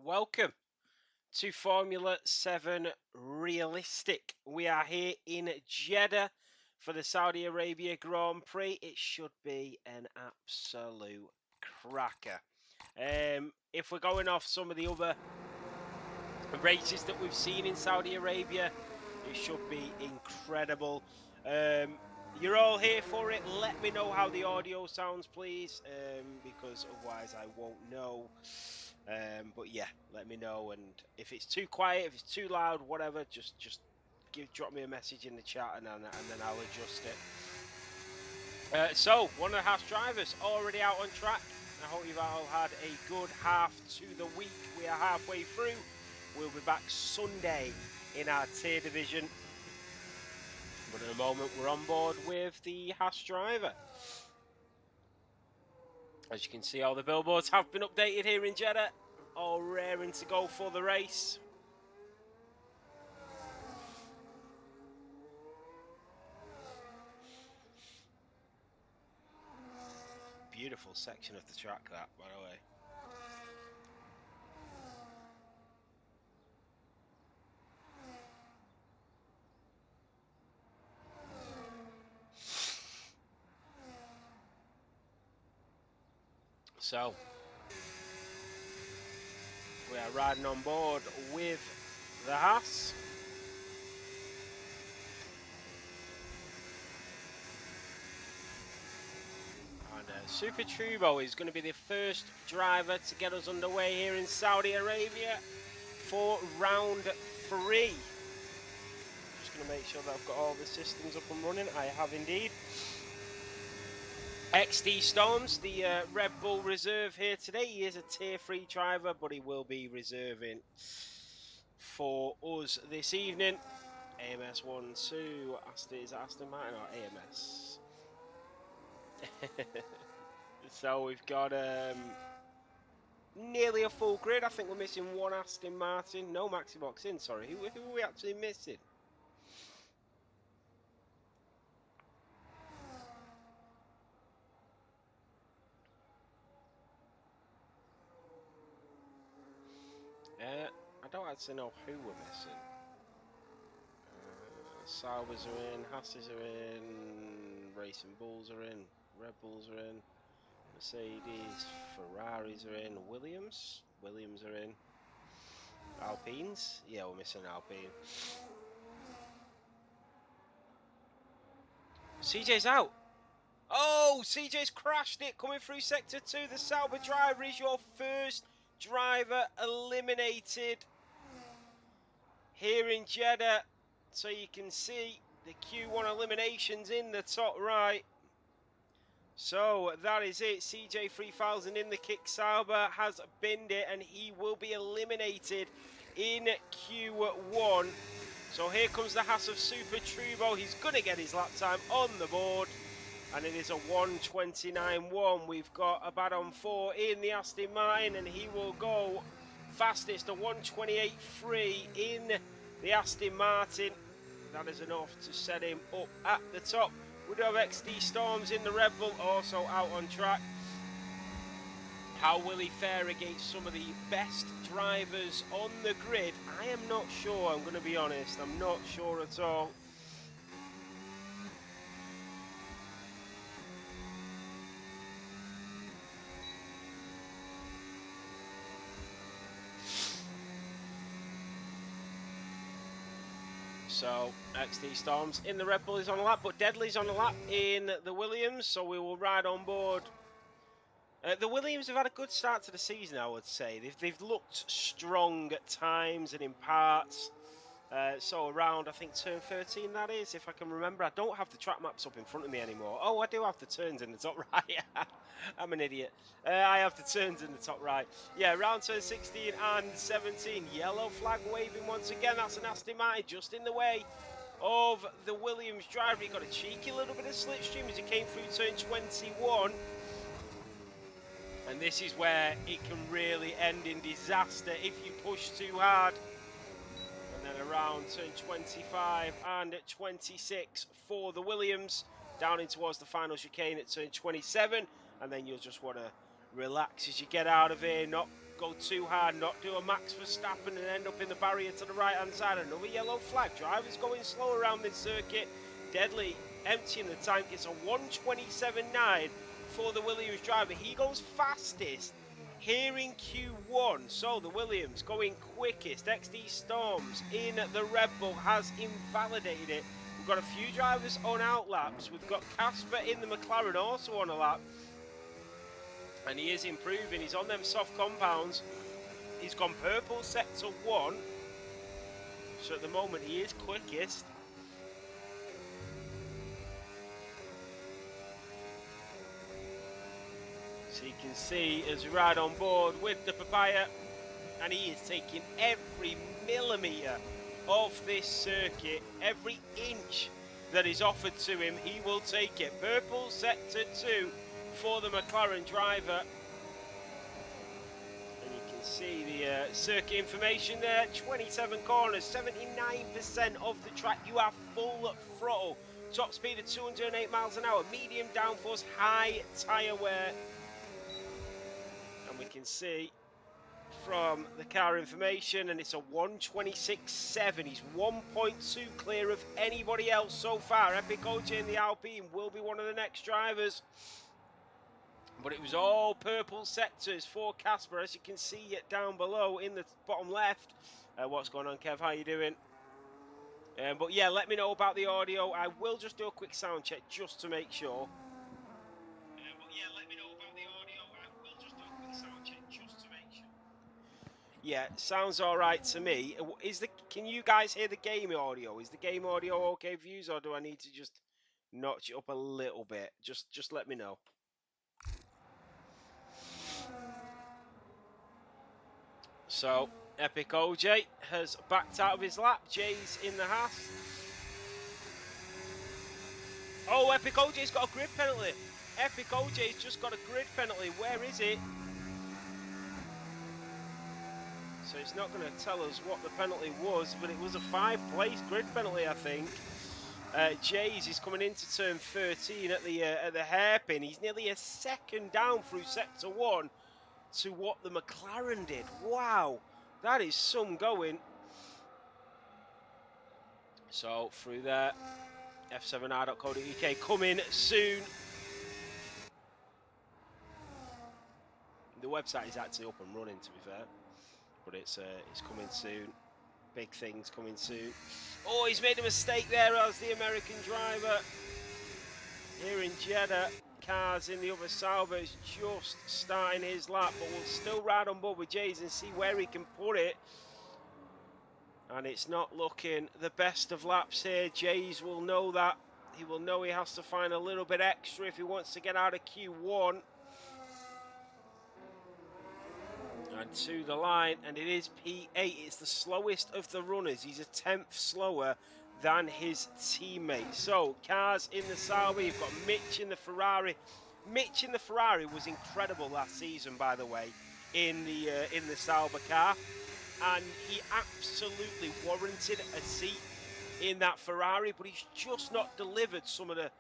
welcome to Formula 7 Realistic. We are here in Jeddah for the Saudi Arabia Grand Prix. It should be an absolute cracker. If we're going off some of the other races that we've seen in Saudi Arabia, it should be incredible. You're all here for it. Let me know how the audio sounds, please, because otherwise I won't know. But yeah, let me know. And if it's too quiet, if it's too loud, whatever, just drop me a message in the chat, and then I'll adjust it. So one of the Haas drivers already out on track. I hope you've all had a good half to the week. We are halfway through. We'll be back Sunday in our tier division. But at the moment, we're on board with the Haas driver. As you can see, all the billboards have been updated here in Jeddah, all raring to go for the race. Beautiful section of the track, that, by the way. So, we are riding on board with the Haas. And Super Turbo is going to be the first driver to get us underway here in Saudi Arabia for round 3. Just going to make sure that I've got all the systems up and running. I have indeed. XD Storms, the Red Bull reserve here today. He is a tier 3 driver, but he will be reserving for us this evening. AMS 1, 2, is Aston Martin or AMS? So we've got nearly a full grid. I think we're missing one Aston Martin. No Maxi Box in, sorry. Who are we actually missing? I don't actually know who we're missing. Saubers are in, Hasses are in, Racing Bulls are in, Red Bulls are in, Mercedes, Ferraris are in, Williams are in, Alpines, yeah, we're missing Alpine. CJ's out. Oh, CJ's crashed it coming through Sector 2. The Sauber driver is your first driver eliminated here in Jeddah. So you can see the Q1 eliminations in the top right. So that is it. CJ 3000 in the kick. Sauber has binned it and he will be eliminated in Q1. So here comes the Haas of Super Turbo. He's going to get his lap time on the board. And it is a 1:29.1. We've got a Badon 4 in the Aston Martin, and he will go fastest, a 1:28.3 in the Aston Martin. That is enough to set him up at the top. We do have XD Storms in the Red Bull, also out on track. How will he fare against some of the best drivers on the grid? I am not sure, I'm going to be honest. I'm not sure at all. So, XD Storms in the Red Bull is on a lap, but Deadly's on a lap in the Williams, so we will ride on board. The Williams have had a good start to the season, I would say. They've looked strong at times and in parts. So around, I think, turn 13, that is, if I can remember. I don't have the track maps up in front of me anymore. Oh, I do have the turns in the top right. I'm an idiot. I have the turns in the top right. Yeah, round turn 16 and 17. Yellow flag waving once again. That's an Aston Martin just in the way of the Williams driver. He got a cheeky little bit of slipstream as he came through turn 21. And this is where it can really end in disaster if you push too hard. And then around turn 25 and 26 for the Williams, down in towards the final chicane at turn 27. And then you'll just want to relax as you get out of here, not go too hard, not do a Max Verstappen and end up in the barrier to the right-hand side. Another yellow flag. Drivers going slow around this circuit. Deadly emptying the tank. It's a 1:27.9 for the Williams driver. He goes fastest here in Q1. So the Williams going quickest. XD Storms in the Red Bull has invalidated it. We've got a few drivers on out laps. We've got Casper in the McLaren also on a lap. And he is improving. He's on them soft compounds. He's gone purple sector 1. So at the moment he is quickest. So you can see as we ride on board with the Papaya, and he is taking every millimetre of this circuit, every inch that is offered to him, he will take it. Purple sector 2 for the McLaren driver. And you can see the circuit information there. 27 corners, 79% of the track. You are full throttle. Top speed of 208 miles an hour. Medium downforce, high tyre wear. And we can see from the car information, and it's a 1:26.7. He's 1.2 clear of anybody else so far. Epic OJ in the Alpine will be one of the next drivers. But it was all purple sectors for Casper, as you can see it down below in the bottom left. What's going on, Kev? How you doing? But yeah, let me know about the audio. I will just do a quick sound check just to make sure. Yeah, sounds all right to me. Can you guys hear the game audio? Is the game audio okay for you, or do I need to just notch it up a little bit? Just let me know. So, Epic OJ has backed out of his lap. Jay's in the Haas. Oh, Epic OJ's got a grid penalty. Epic OJ's just got a grid penalty. Where is it? So it's not going to tell us what the penalty was, but it was a 5-place grid penalty, I think. Jays is coming into turn 13 at the hairpin. He's nearly a second down through sector 1 to what the McLaren did. Wow, that is some going. So through there, F7R.co.uk coming soon. The website is actually up and running, to be fair, but it's coming soon. Big things coming soon. Oh, he's made a mistake there as the American driver here in Jeddah. Cars in the other Sauber is just starting his lap, but we'll still ride on board with Jays and see where he can put it. And it's not looking the best of laps here. Jays will know that. He will know he has to find a little bit extra if he wants to get out of Q1. And to the line, and it is P8. It's the slowest of the runners. He's a 10th slower than his teammate. So, cars in the Sauber. You've got Mitch in the Ferrari. Mitch in the Ferrari was incredible last season, by the way, in the Sauber car, and he absolutely warranted a seat in that Ferrari. But he's just not delivered some of the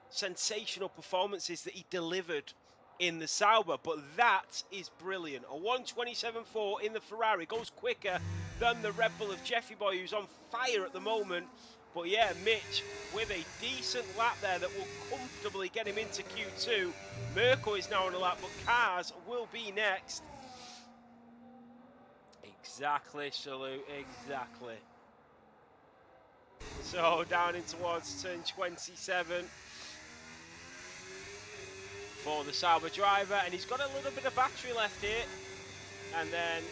sensational performances that he delivered in the Sauber, but that is brilliant. A 1:27.4 in the Ferrari, goes quicker than the Red Bull of Jeffy Boy, who's on fire at the moment. But yeah, Mitch with a decent lap there that will comfortably get him into Q2. Mirko is now on a lap, but Cars will be next. Exactly, Salute, exactly. So down in towards turn 27. For the Sauber driver, and he's got a little bit of battery left here, and then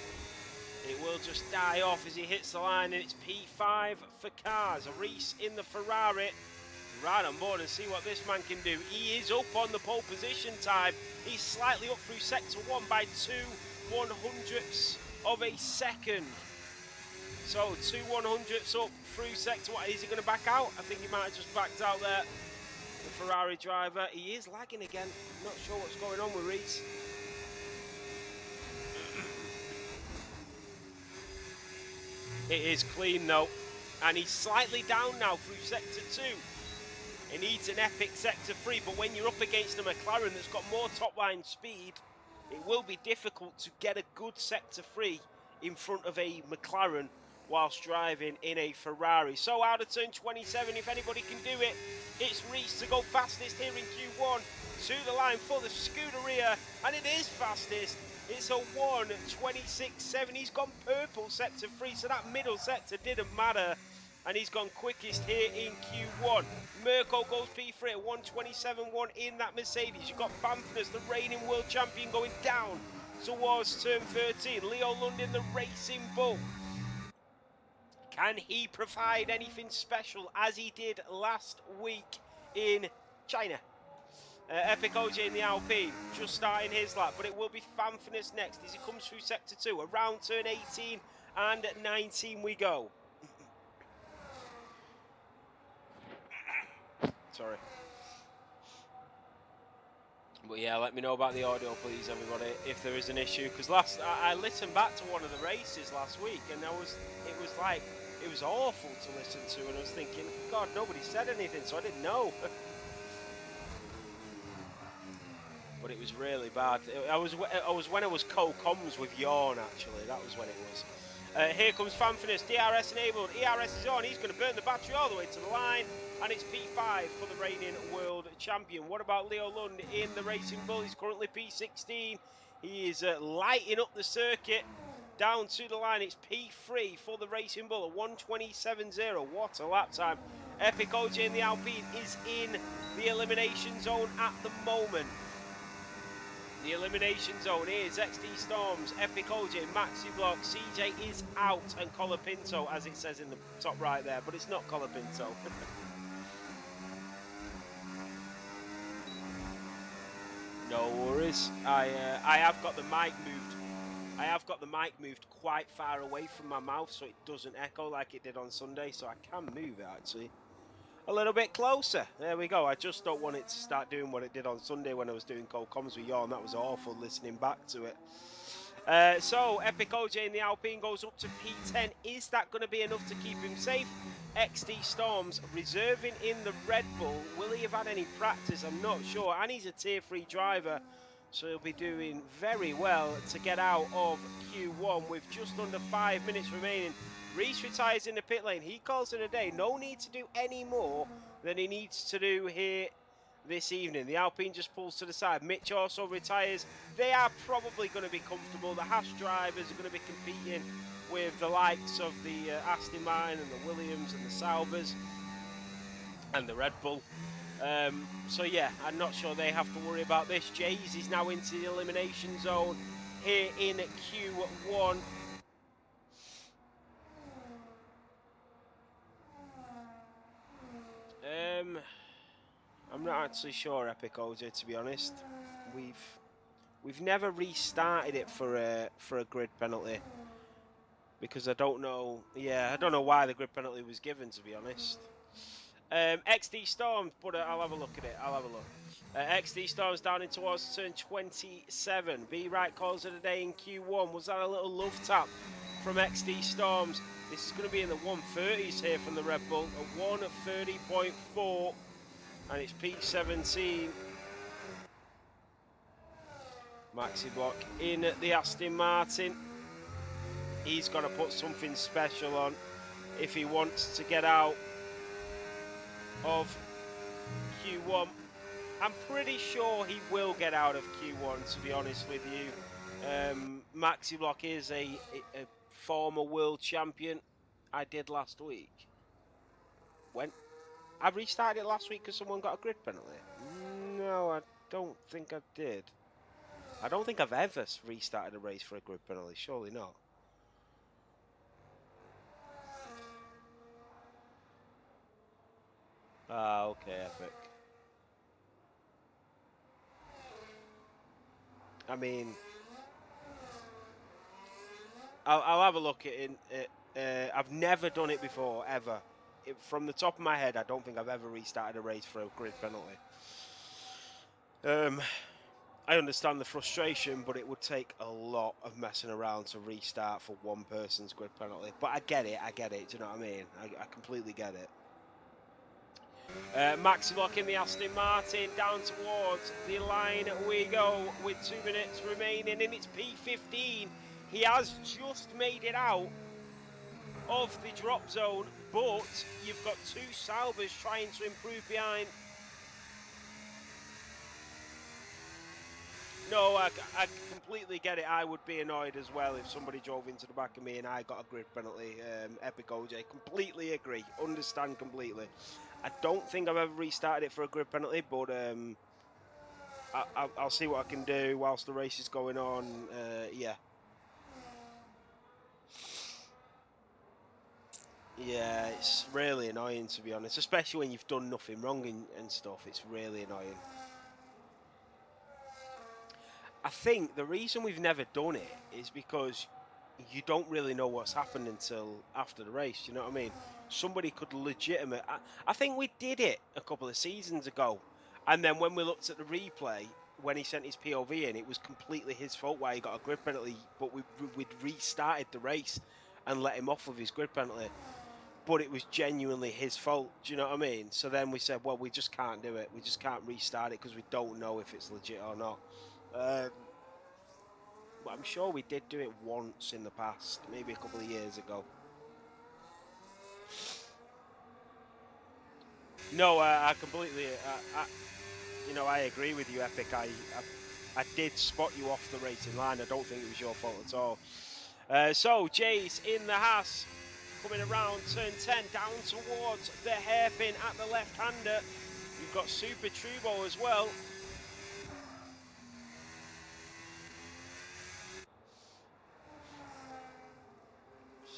it will just die off as he hits the line, and it's P5 for Cars. Reese in the Ferrari, right on board and see what this man can do. He is up on the pole position time. He's slightly up through sector 1 by 2/100ths of a second. So 2/100ths up through sector 1. Is he going to back out? I think he might have just backed out there. The Ferrari driver, he is lagging again. I'm not sure what's going on with Reese. It is clean though, and he's slightly down now through sector 2. He needs an epic sector 3, but when you're up against a McLaren that's got more top line speed, it will be difficult to get a good sector 3 in front of a McLaren whilst driving in a Ferrari. So out of turn 27, if anybody can do it, it's Reese to go fastest here in Q1 to the line for the Scuderia, and it is fastest. It's a 1:26.7. He's gone purple sector 3, so that middle sector didn't matter, and he's gone quickest here in Q1. Mirko goes P3 at 1:27.1 in that Mercedes. You've got Fanfness, the reigning world champion, going down towards turn 13. Leo London, the Racing Bull. Can he provide anything special as he did last week in China? Epic OJ in the Alpine, just starting his lap, but it will be Fanfness next as he comes through sector 2. Around turn 18 and 19 we go. Sorry. But yeah, let me know about the audio, please, everybody, if there is an issue. Because I listened back to one of the races last week, and it was awful to listen to, and I was thinking, God, nobody said anything, so I didn't know. But it was really bad. I was when I was co-comms with Yawn, actually. That was when it was. Here comes Fanfness, DRS enabled. ERS is on. He's going to burn the battery all the way to the line. And it's P5 for the reigning world champion. What about Leo Lund in the Racing Bull? He's currently P16. He is lighting up the circuit. Down to the line, it's P3 for the Racing Bull, a 1:27.0. What a lap time. Epic OJ in the Alpine is in the elimination zone at the moment. The elimination zone is XD Storms, Epic OJ, Maxi Block, CJ is out, and Colapinto, as it says in the top right there, but it's not Colapinto. No worries. I have got the mic moved. I have got the mic moved quite far away from my mouth so it doesn't echo like it did on Sunday, so I can move it actually a little bit closer. There we go. I just don't want it to start doing what it did on Sunday when I was doing co-comms with y'all, and that was awful listening back to it. So Epic OJ in the Alpine goes up to P10. Is that going to be enough to keep him safe? XD Storms reserving in the Red Bull. Will he have had any practice? I'm not sure. And he's a tier 3 driver, so he'll be doing very well to get out of Q1 with just under 5 minutes remaining. Reese retires in the pit lane. He calls it a day. No need to do any more than he needs to do here this evening. The Alpine just pulls to the side. Mitch also retires. They are probably going to be comfortable. The Haas drivers are going to be competing with the likes of the Aston Martin and the Williams and the Saubers and the Red Bull. So yeah, I'm not sure they have to worry about this. Jays is now into the elimination zone here in Q1. I'm not actually sure, Epic OJ, to be honest. We've never restarted it for a grid penalty because I don't know. Yeah, I don't know why the grid penalty was given, to be honest. XD Storms, but I'll have a look at it. I'll have a look. XD Storms down in towards turn 27. B right calls it a day in Q1. Was that a little love tap from XD Storms? This is going to be in the 130s here from the Red Bull. A 1:30.4. And it's P17. Maxi Block in the Aston Martin. He's got to put something special on if he wants to get out of Q1. I'm pretty sure he will get out of Q1, to be honest with you. Maxi Block is a former world champion. I did last week. When? I restarted it last week because someone got a grid penalty. No, I don't think I did. I don't think I've ever restarted a race for a grid penalty. Surely not. Ah, okay, Epic. I mean, I'll have a look at it. I've never done it before, ever. From the top of my head, I don't think I've ever restarted a race for a grid penalty. I understand the frustration, but it would take a lot of messing around to restart for one person's grid penalty. But I get it, do you know what I mean? I completely get it. Maxi Block in the Aston Martin, down towards the line we go with 2 minutes remaining, and it's P15. He has just made it out of the drop zone, but you've got 2 Saubers trying to improve behind. No, I completely get it. I would be annoyed as well if somebody drove into the back of me and I got a grid penalty. Epic OJ, completely agree, understand completely. I don't think I've ever restarted it for a grid penalty, but I'll see what I can do whilst the race is going on. Yeah. Yeah, it's really annoying, to be honest, especially when you've done nothing wrong and stuff. It's really annoying. I think the reason we've never done it is because you don't really know what's happened until after the race. You know what I mean? Somebody could legitimate. I think we did it a couple of seasons ago, and then when we looked at the replay, when he sent his POV in, it was completely his fault why he got a grid penalty. But we'd restarted the race and let him off with his grid penalty. But it was genuinely his fault. Do you know what I mean? So then we said, well, we just can't do it. We just can't restart it because we don't know if it's legit or not. But I'm sure we did do it once in the past, maybe a couple of years ago. No, I completely, I agree with you, Epic. I did spot you off the racing line. I don't think it was your fault at all. So, Jay's in the Haas, coming around turn 10, down towards the hairpin at the left-hander. You've got Super Trubo as well.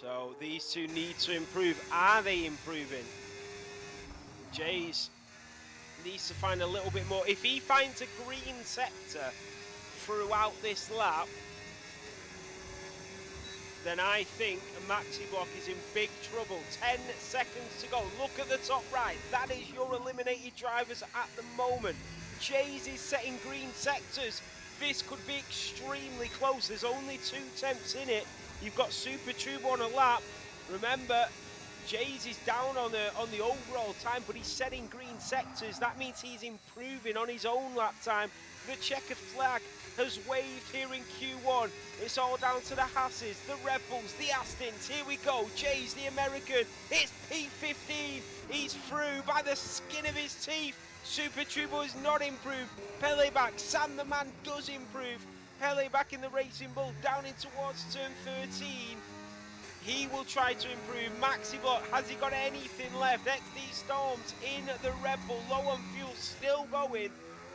So, these two need to improve. Are they improving? Jay's needs to find a little bit more. If he finds a green sector throughout this lap, then I think Maxi Block is in big trouble. 10 seconds to go. Look at the top right. That is your eliminated drivers at the moment. Jays is setting green sectors. This could be extremely close. There's only 2 temps in it. You've got Super Turbo on a lap. Remember, Jays is down on the overall time, but he's setting green sectors. That means he's improving on his own lap time. The checkered flag has waved here in Q1. It's all down to the Hasses, the Red Bulls, the Astons. Here we go. Jays, the American. It's P15. He's through by the skin of his teeth. Super Turbo is not improved. Pele back. Sam the Man does improve. Pele back in the Racing Bull, down in towards turn 13. He will try to improve. Maxi Block, has he got anything left? XD Storms in the Red Bull, low on fuel, still going.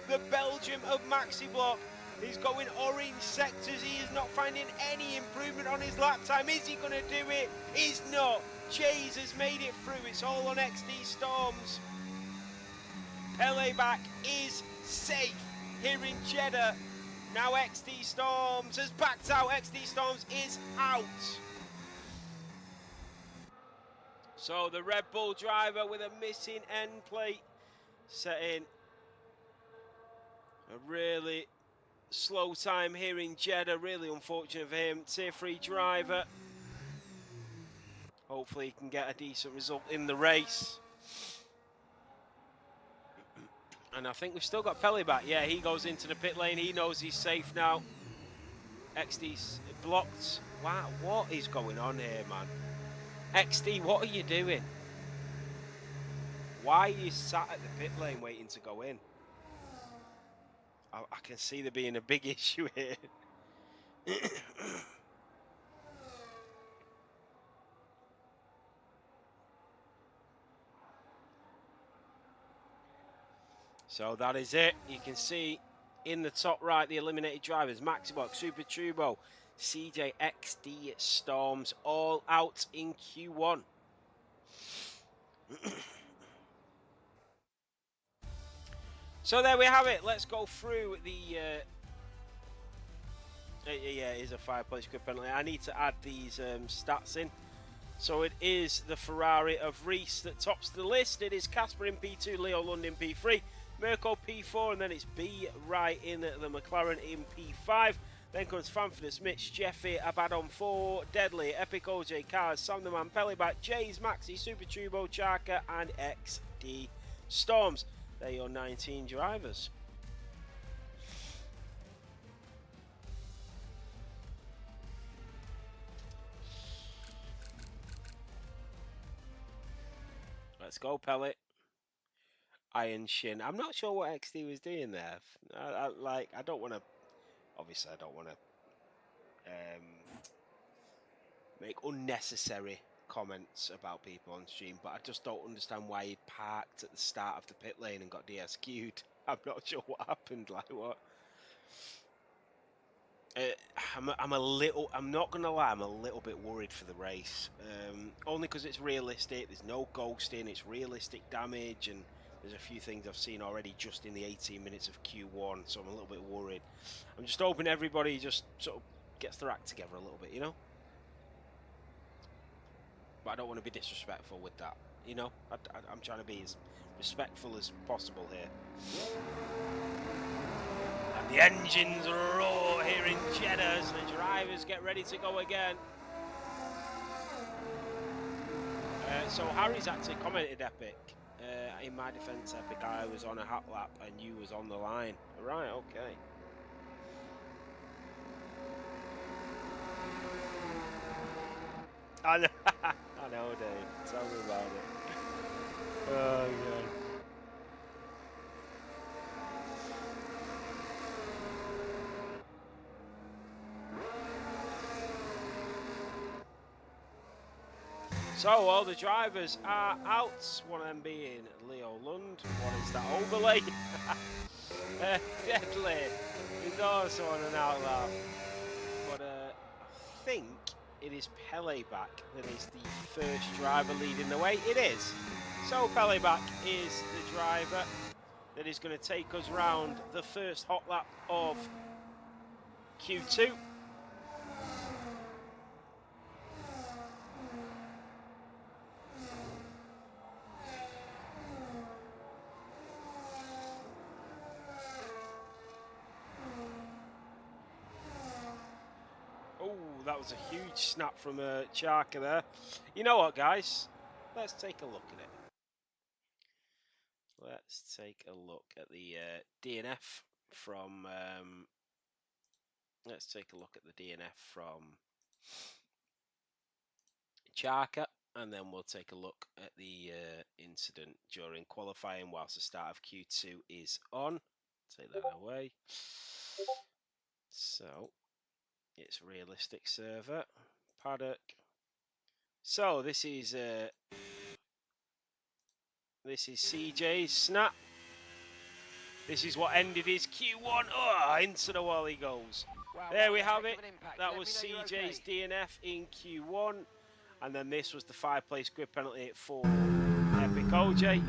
The Belgium of Maxi Block is going orange sectors. He is not finding any improvement on his lap time. Is he going to do it? He's not. Jays has made it through. It's all on XD Storms. Pele back is safe here in Jeddah. Now XD Storms has backed out. XD Storms is out. So the Red Bull driver with a missing end plate, setting a really slow time here in Jeddah. Really unfortunate for him. Tier 3 driver. Hopefully he can get a decent result in the race. And I think we've still got Pele back. Yeah, he goes into the pit lane. He knows he's safe now. XD's blocked. Wow, what is going on here, man? XD, what are you doing? Why are you sat at the pit lane waiting to go in? I can see there being a big issue here. So that is it. You can see in the top right the eliminated drivers. Maxi Super Turbo, CJ, XD, Storms, all out in Q1. So there we have it. Let's go through the... yeah, it is a 5-point script penalty. I need to add these stats in. So it is the Ferrari of Reese that tops the list. It is Casper in P2, Leo Lund in P3, Mirko P4, and then it's B right in the McLaren in P5. Then comes Fanfidus, Mitch, Jeffy, Abaddon 4, Deadly, Epic OJ, Cars, Sam the Man, Pelibat, Jays, Maxi, Super Turbo, Charker, and XD Storms, they're your 19 drivers. Let's go, Pellet. Iron Shin. I'm not sure what XD was doing there. I don't want to. Obviously, I don't want to make unnecessary comments about people on stream, but I just don't understand why he parked at the start of the pit lane and got DSQ'd. I'm not sure what happened. Like what? I'm not gonna lie, I'm a little bit worried for the race. Only because it's realistic. There's no ghosting. It's realistic damage, and there's a few things I've seen already just in the 18 minutes of Q1. So I'm a little bit worried. I'm just hoping everybody just sort of gets their act together a little bit, you know. But I don't want to be disrespectful with that, you know. I'm trying to be as respectful as possible here. And the engines roar here in Jeddah as the drivers get ready to go again. So Harry's actually commented, Epic. In my defence, Epic, I was on a hot lap and you was on the line. Right, okay. I know, I know, Dave. Tell me about it. Oh, God. So all the drivers are out. One of them being Leo Lund. One is that overlay. Deadly. He's also on an outlap. But I think it is Pele back that is the first driver leading the way. It is. So Pele back is the driver that is going to take us round the first hot lap of Q2. Oh, that was a huge snap from Charka there. You know what, guys? Let's take a look at it. Let's take a look at the DNF from. Let's take a look at the DNF from Charka, and then we'll take a look at the incident during qualifying whilst the start of Q2 is on. Take that away. So it's realistic server paddock. So this is CJ's snap. This is what ended his Q1. Oh, into the wall he goes. Wow, there we have it. That was CJ's DNF in Q1. And then this was the 5-place grid penalty for Epic OJ.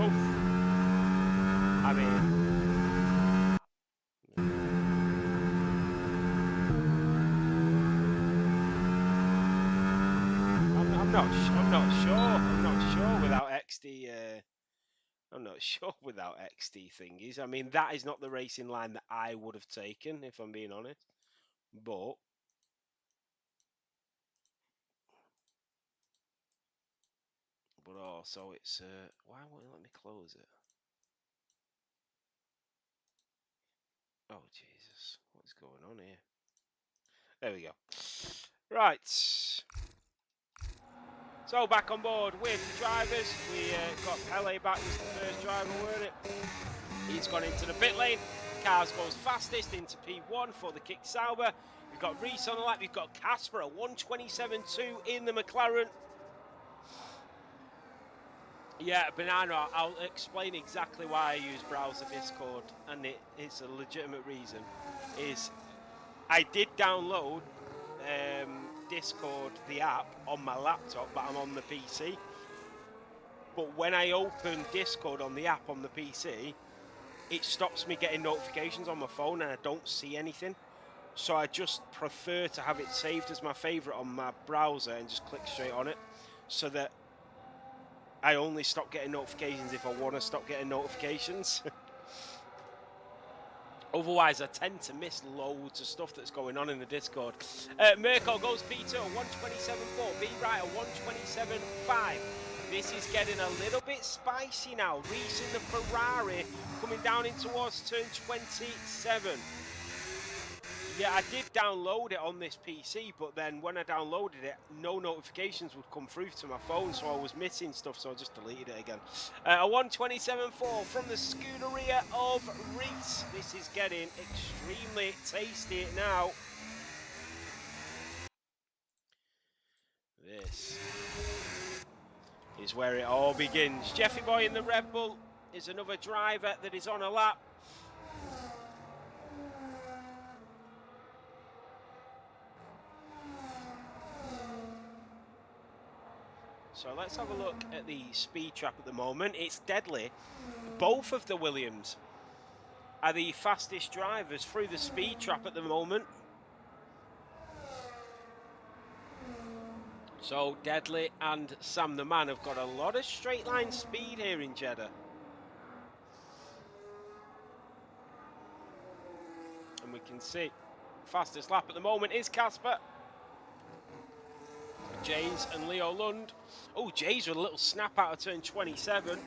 Oof. I mean... I'm not sure without XD. I'm not sure without XD thingies. I mean, that is not the racing line that I would have taken, if I'm being honest. But also it's why won't it let me close it? Oh Jesus, what's going on here? There we go. Right. So back on board with the drivers. We got Pele back as the first driver, weren't it? He's gone into the pit lane. Cars goes fastest into P1 for the Kick Sauber. We've got Reese on the lap. We've got Casper at 1:27.2 in the McLaren. Yeah, Banana, I'll explain exactly why I use browser Discord, and it's a legitimate reason. Is I did download Discord, the app, on my laptop, but I'm on the PC. But when I open Discord on the app on the PC, it stops me getting notifications on my phone and I don't see anything. So I just prefer to have it saved as my favorite on my browser and just click straight on it, so that I only stop getting notifications if I want to stop getting notifications. Otherwise, I tend to miss loads of stuff that's going on in the Discord. Mirko goes P2 at 127.4. B right at 127.5. This is getting a little bit spicy now. Reese in the Ferrari coming down in towards turn 27. Yeah, I did download it on this PC, but then when I downloaded it, no notifications would come through to my phone, so I was missing stuff, so I just deleted it again. A 127.4 from the Scuderia of Reese. This is getting extremely tasty now. This is where it all begins. Jeffy Boy in the Red Bull is another driver that is on a lap. So let's have a look at the speed trap at the moment. It's deadly. Both of the Williams are the fastest drivers through the speed trap at the moment. So Deadly and Sam the Man have got a lot of straight line speed here in Jeddah. And we can see fastest lap at the moment is Casper. Jays and Leo Lund. Oh, Jays with a little snap out of turn 27.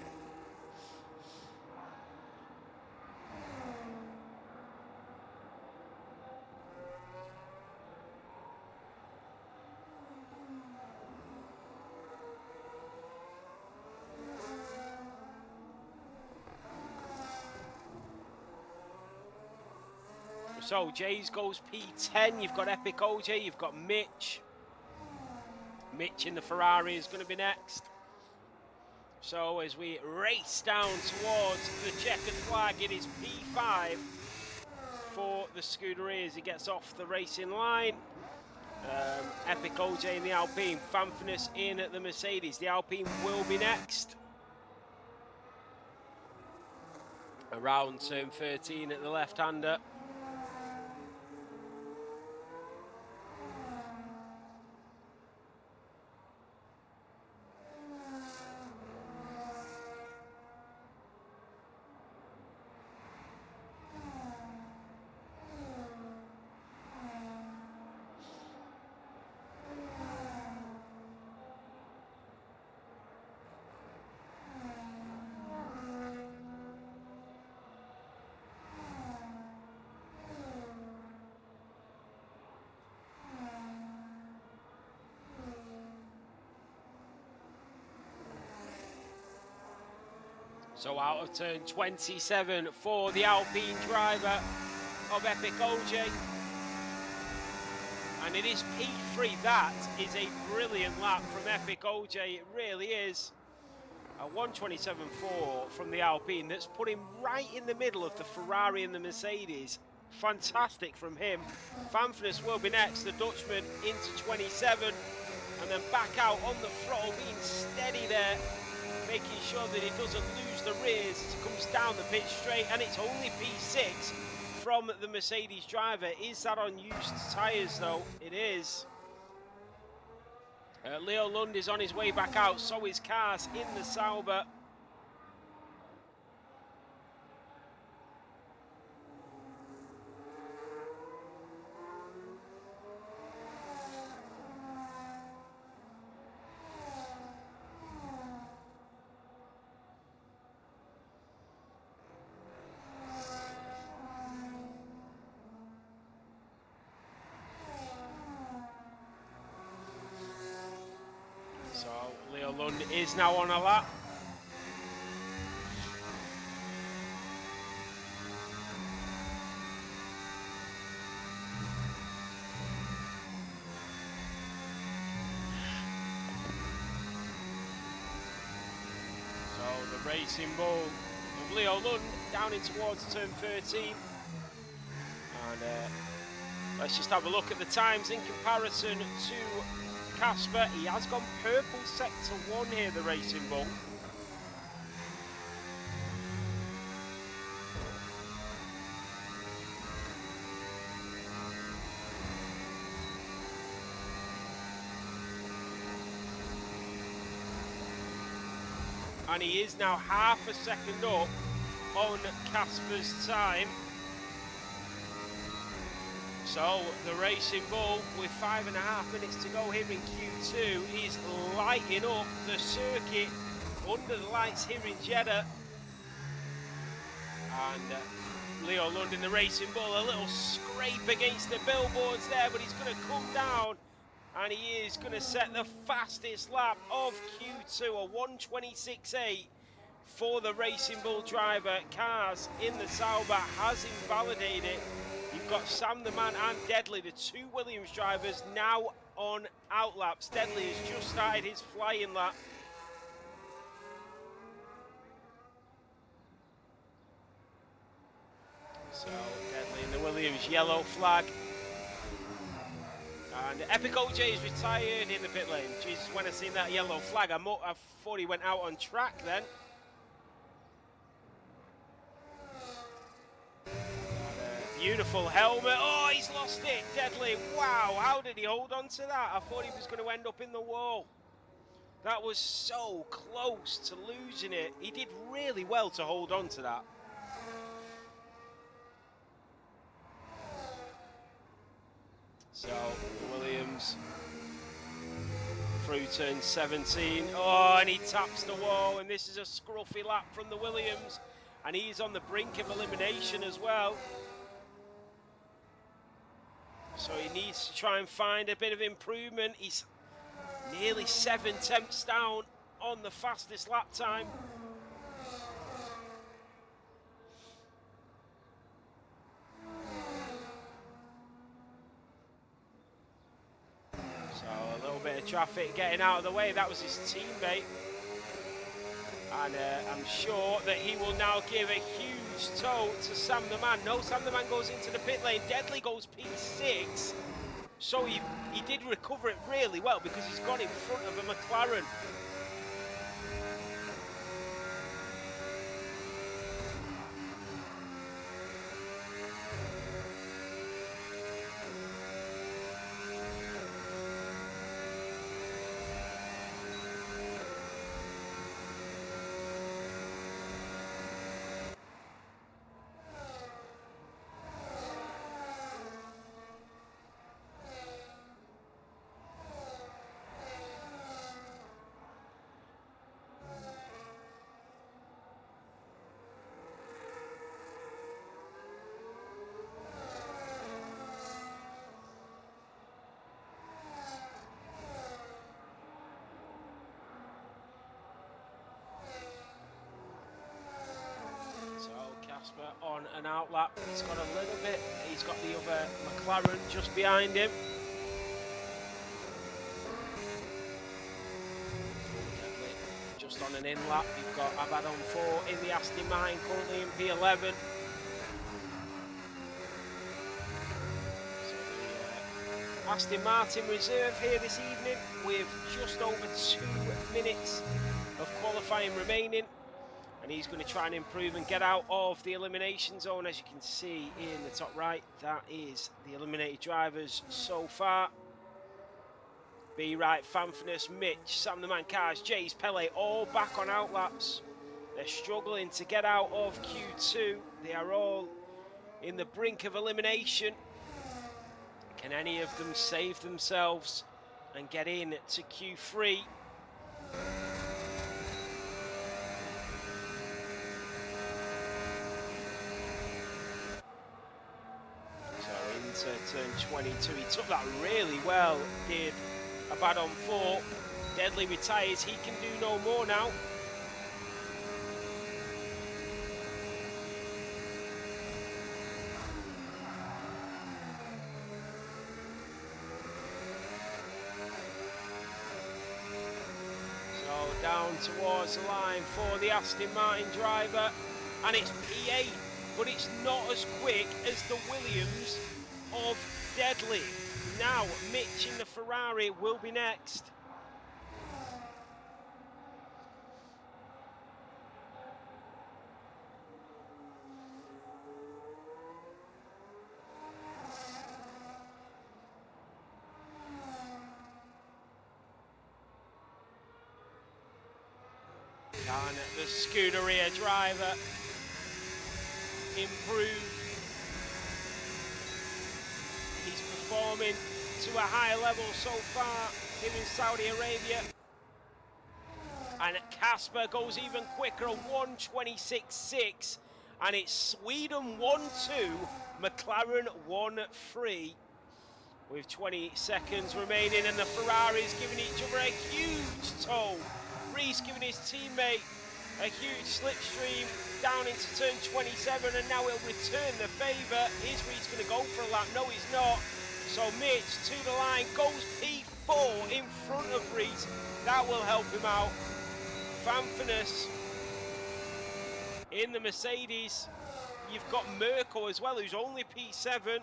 So Jays goes P10. You've got Epic OJ, you've got Mitch. Mitch in the Ferrari is going to be next. So as we race down towards the checkered flag, it is P5 for the Scuderia as he gets off the racing line. Epic OJ in the Alpine, Fanfinus in at the Mercedes. The Alpine will be next. Around turn 13 at the left-hander. So out of turn 27 for the Alpine driver of Epic OJ. And it is P3. That is a brilliant lap from Epic OJ. It really is. A 127.4 from the Alpine. That's put him right in the middle of the Ferrari and the Mercedes. Fantastic from him. Fanfinus will be next. The Dutchman into 27. And then back out on the throttle, being steady there. Making sure that he doesn't lose the rears as he comes down the pitch straight, and it's only P6 from the Mercedes driver. Is that on used tyres though? It is. Leo Lund is on his way back out, so is Cars in the Sauber. So Leo Lund is now on a lap. So the racing bull of Leo Lund down in towards turn 13. And let's just have a look at the times in comparison to Casper. He has gone purple sector 1 here, the racing bull. And he is now half a second up on Casper's time. So the Racing Bull, with 5.5 minutes to go here in Q2, is lighting up the circuit under the lights here in Jeddah. And Leo London, the Racing Bull, a little scrape against the billboards there, but he's going to come down and he is going to set the fastest lap of Q2, a 1:26.8 for the Racing Bull driver. Cars in the Sauber has invalidated. You've got Sam the Man and Deadly, the two Williams drivers, now on outlaps. Deadly has just started his flying lap. So Deadly in the Williams yellow flag. And Epic OJ is retired in the pit lane. Jesus, when I seen that yellow flag, I thought he went out on track then. Beautiful helmet. Oh, he's lost it. Deadly. Wow, how did he hold on to that? I thought he was going to end up in the wall. That was so close to losing it. He did really well to hold on to that. So, Williams through turn 17. Oh, and he taps the wall, and this is a scruffy lap from the Williams. And he's on the brink of elimination as well. So he needs to try and find a bit of improvement. He's nearly 7/10 down on the fastest lap time. So a little bit of traffic getting out of the way. That was his teammate. And I'm sure that he will now give a huge tow to Sam the Man. No, Sam the Man goes into the pit lane. Deadly goes P6. So he did recover it really well because he's gone in front of a McLaren. On an outlap, he's got a little bit, he's got the other McLaren just behind him. Just on an in-lap, you've got Abaddon 4 in the Aston Martin, currently in P11. So the Aston Martin reserve here this evening with just over 2 minutes of qualifying remaining. And he's going to try and improve and get out of the elimination zone. As you can see in the top right, that is the eliminated drivers so far. B Right, Fanfinus, Mitch, Sam the Man Cars, Jays, Pele, all back on outlaps. They're struggling to get out of Q2. They are all in the brink of elimination. Can any of them save themselves and get in to Q3? Turn 22, he took that really well, did Abaddon 4. Deadly retires, he can do no more now. So down towards the line for the Aston Martin driver, and it's P8, but it's not as quick as the Williams of Deadly. Now Mitch in the Ferrari will be next. Can the Scuderia driver improve? performing to a high level so far here in Saudi Arabia. And Casper goes even quicker, a 1:26.6, and it's Sweden 1-2, McLaren 1-3. With 20 seconds remaining, and the Ferraris giving each other a huge tow. Reese giving his teammate a huge slipstream down into turn 27, and now he'll return the favour. Is Reese going to go for a lap? No, he's not. So Mitch to the line, goes P4 in front of Reese. That will help him out. Fanfinus in the Mercedes. You've got Mirko as well, who's only P7.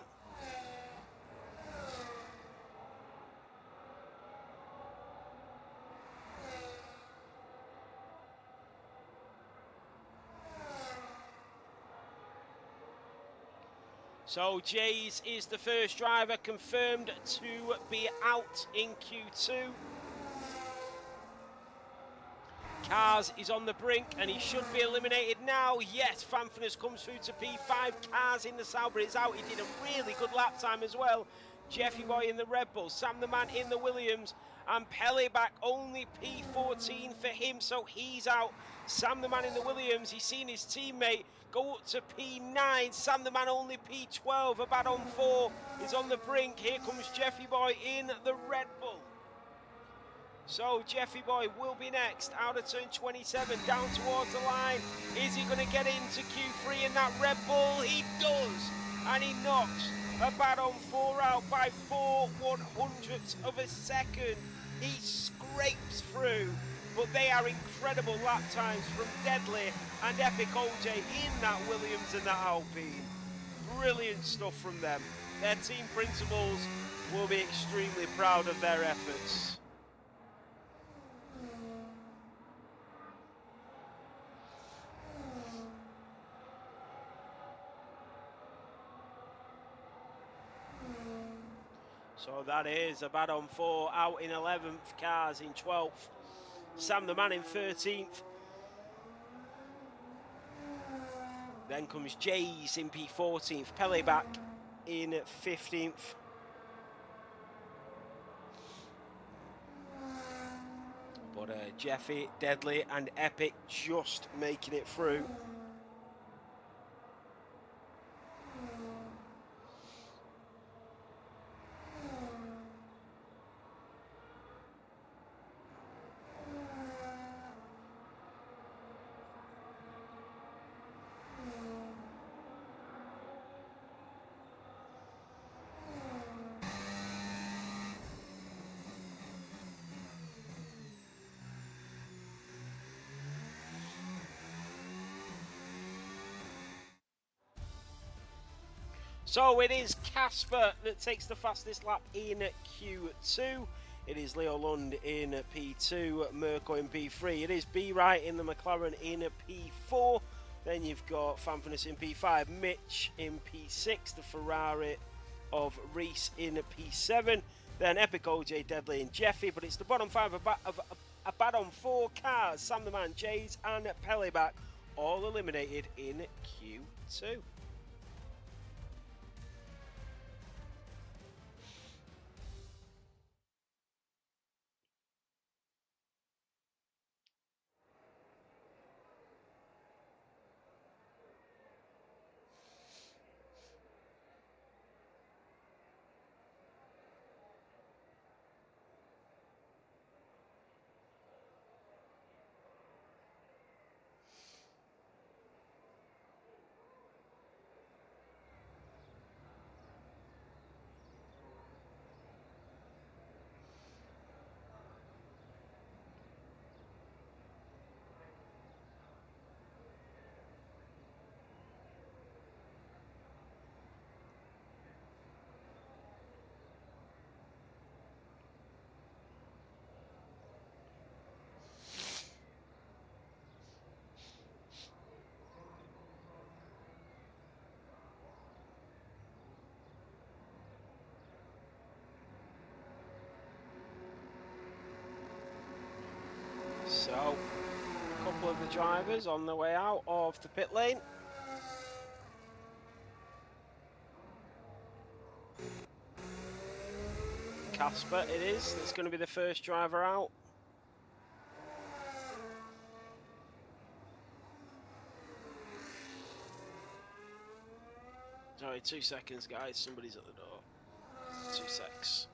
So Jays is the first driver confirmed to be out in Q2. Cars is on the brink and he should be eliminated now. Yes, Fanfinus comes through to P5. Cars in the Sauber is out. He did a really good lap time as well. Jeffy Boy in the Red Bull, Sam the Man in the Williams, and Pele back, only P14 for him, so he's out. Sam the Man in the Williams, he's seen his teammate go up to P9. Sam the Man only P12, a bad on 4 is on the brink. Here comes Jeffy Boy in the Red Bull. So Jeffy Boy will be next, out of turn 27, down towards the line. Is he going to get into Q3 in that Red Bull? He does, and he knocks a bad on 4 out by 4/100ths of a second. He scrapes through, but they are incredible lap times from Deadly and Epic OJ in that Williams and that Alpine. Brilliant stuff from them. Their team principals will be extremely proud of their efforts. So that is a bad on 4 out in 11th, Cars in 12th, Sam the Man in 13th. Then comes Jays in P14th, Pele back in 15th. But Jeffy, Deadly and Epic just making it through. So it is Casper that takes the fastest lap in Q2. It is Leo Lund in P2, Mirko in P3. It is B Wright in the McLaren in P4. Then you've got Fanfinus in P5, Mitch in P6, the Ferrari of Reese in P7. Then Epic OJ, Deadly and Jeffy. But it's the bottom 5 of a bad on 4 cars. Sam the Man, Jays and Pele back, all eliminated in Q2. So, a couple of the drivers on the way out of the pit lane. Casper it is. That's going to be the first driver out. Sorry, 2 seconds, guys. Somebody's at the door. 2 secs.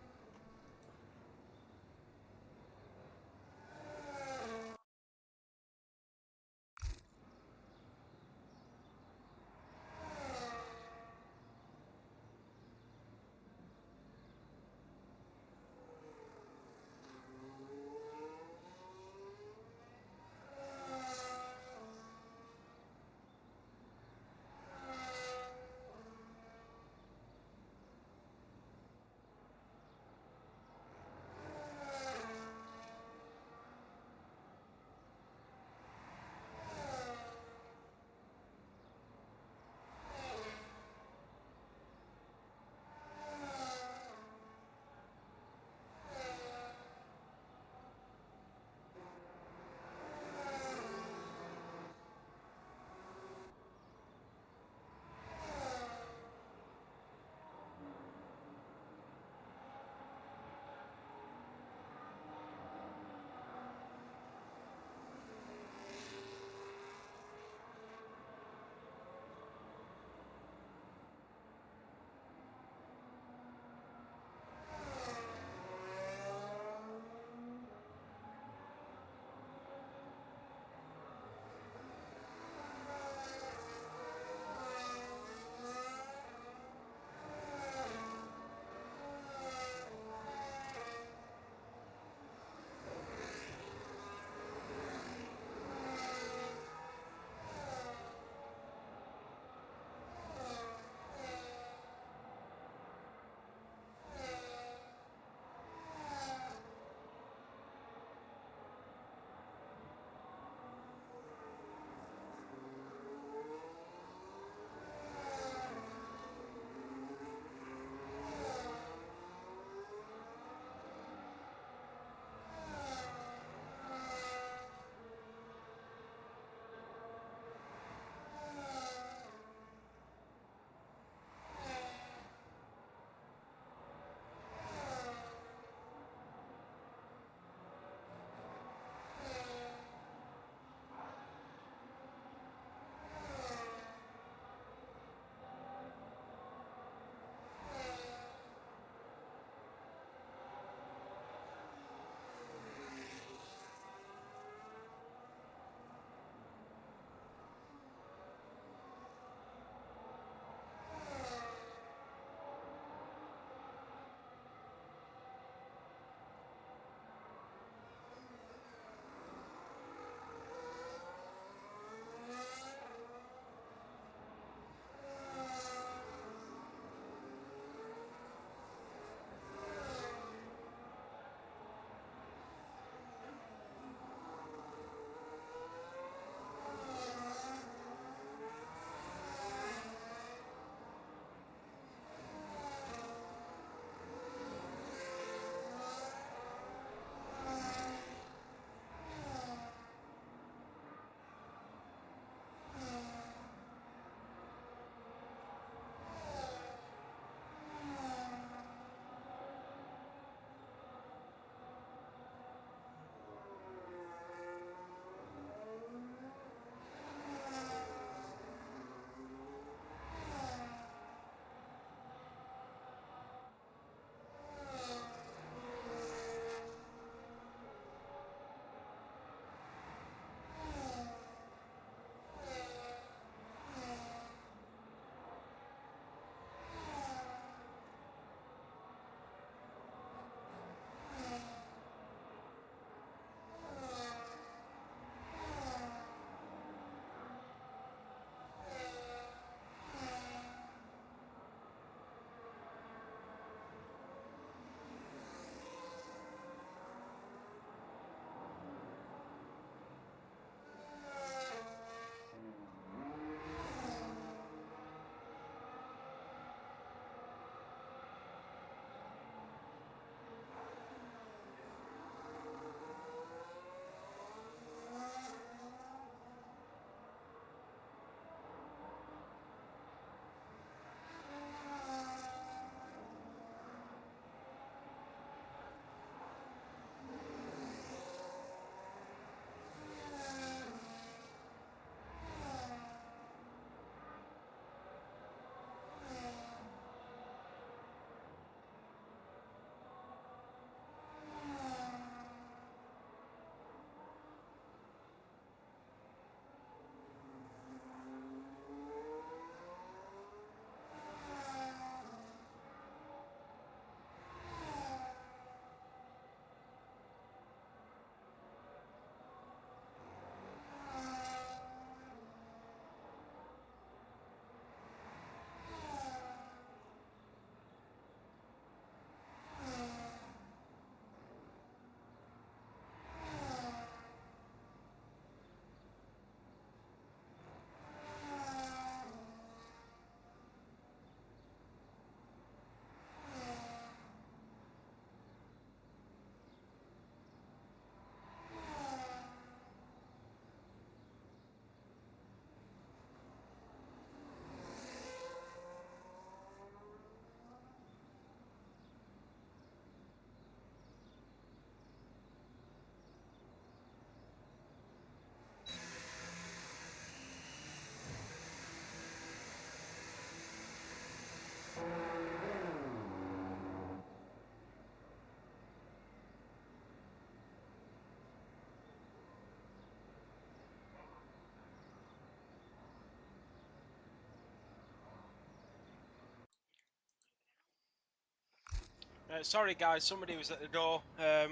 Sorry guys, somebody was at the door. Have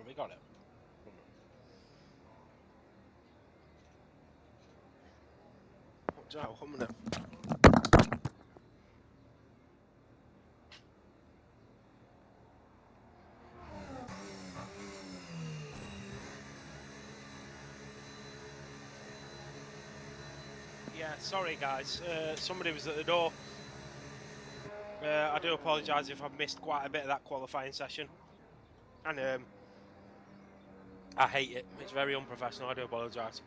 we got it? Watch out, I'm gonna... Yeah, sorry guys, somebody was at the door. I do apologise if I've missed quite a bit of that qualifying session. And I hate it. It's very unprofessional, I do apologise.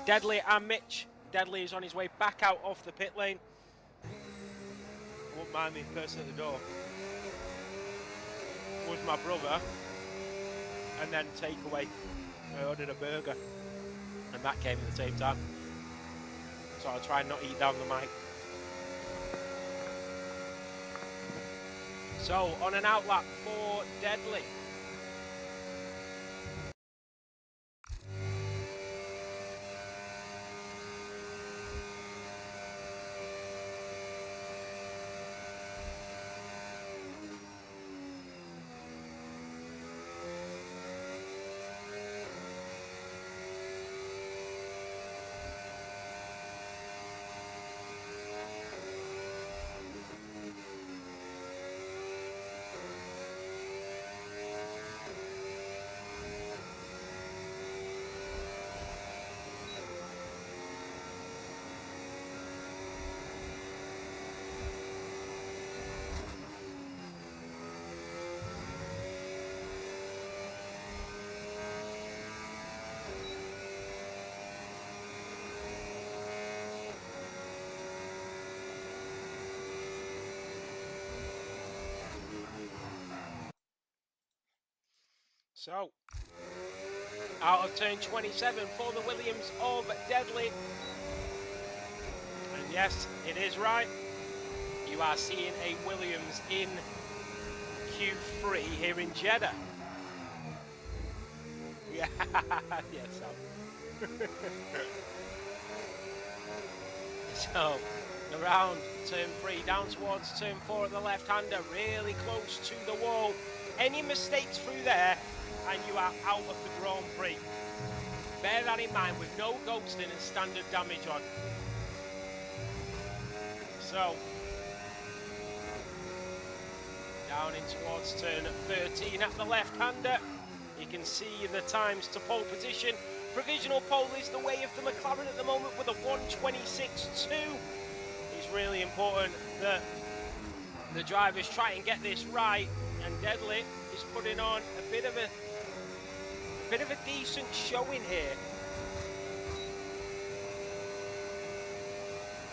Deadly and Mitch. Deadly is on his way back out of the pit lane. I wouldn't mind me person at the door. Was my brother. And then takeaway. I ordered a burger. And that came at the same time. So I'll try and not eat down the mic. So, on an outlap for Deadly. So, out of turn 27 for the Williams of Deadly. And yes, it is right. You are seeing a Williams in Q3 here in Jeddah. Yeah, yes, so, around turn 3, down towards turn 4 at the left-hander, really close to the wall. Any mistakes through there, and you are out of the Grand Prix. Bear that in mind with no ghosting and standard damage on. So, down in towards turn 13 at the left-hander. You can see the times to pole position. Provisional pole is the way of the McLaren at the moment with a 1:26.2. It's really important that the drivers try and get this right, and Deadly is putting on a bit of a decent showing here.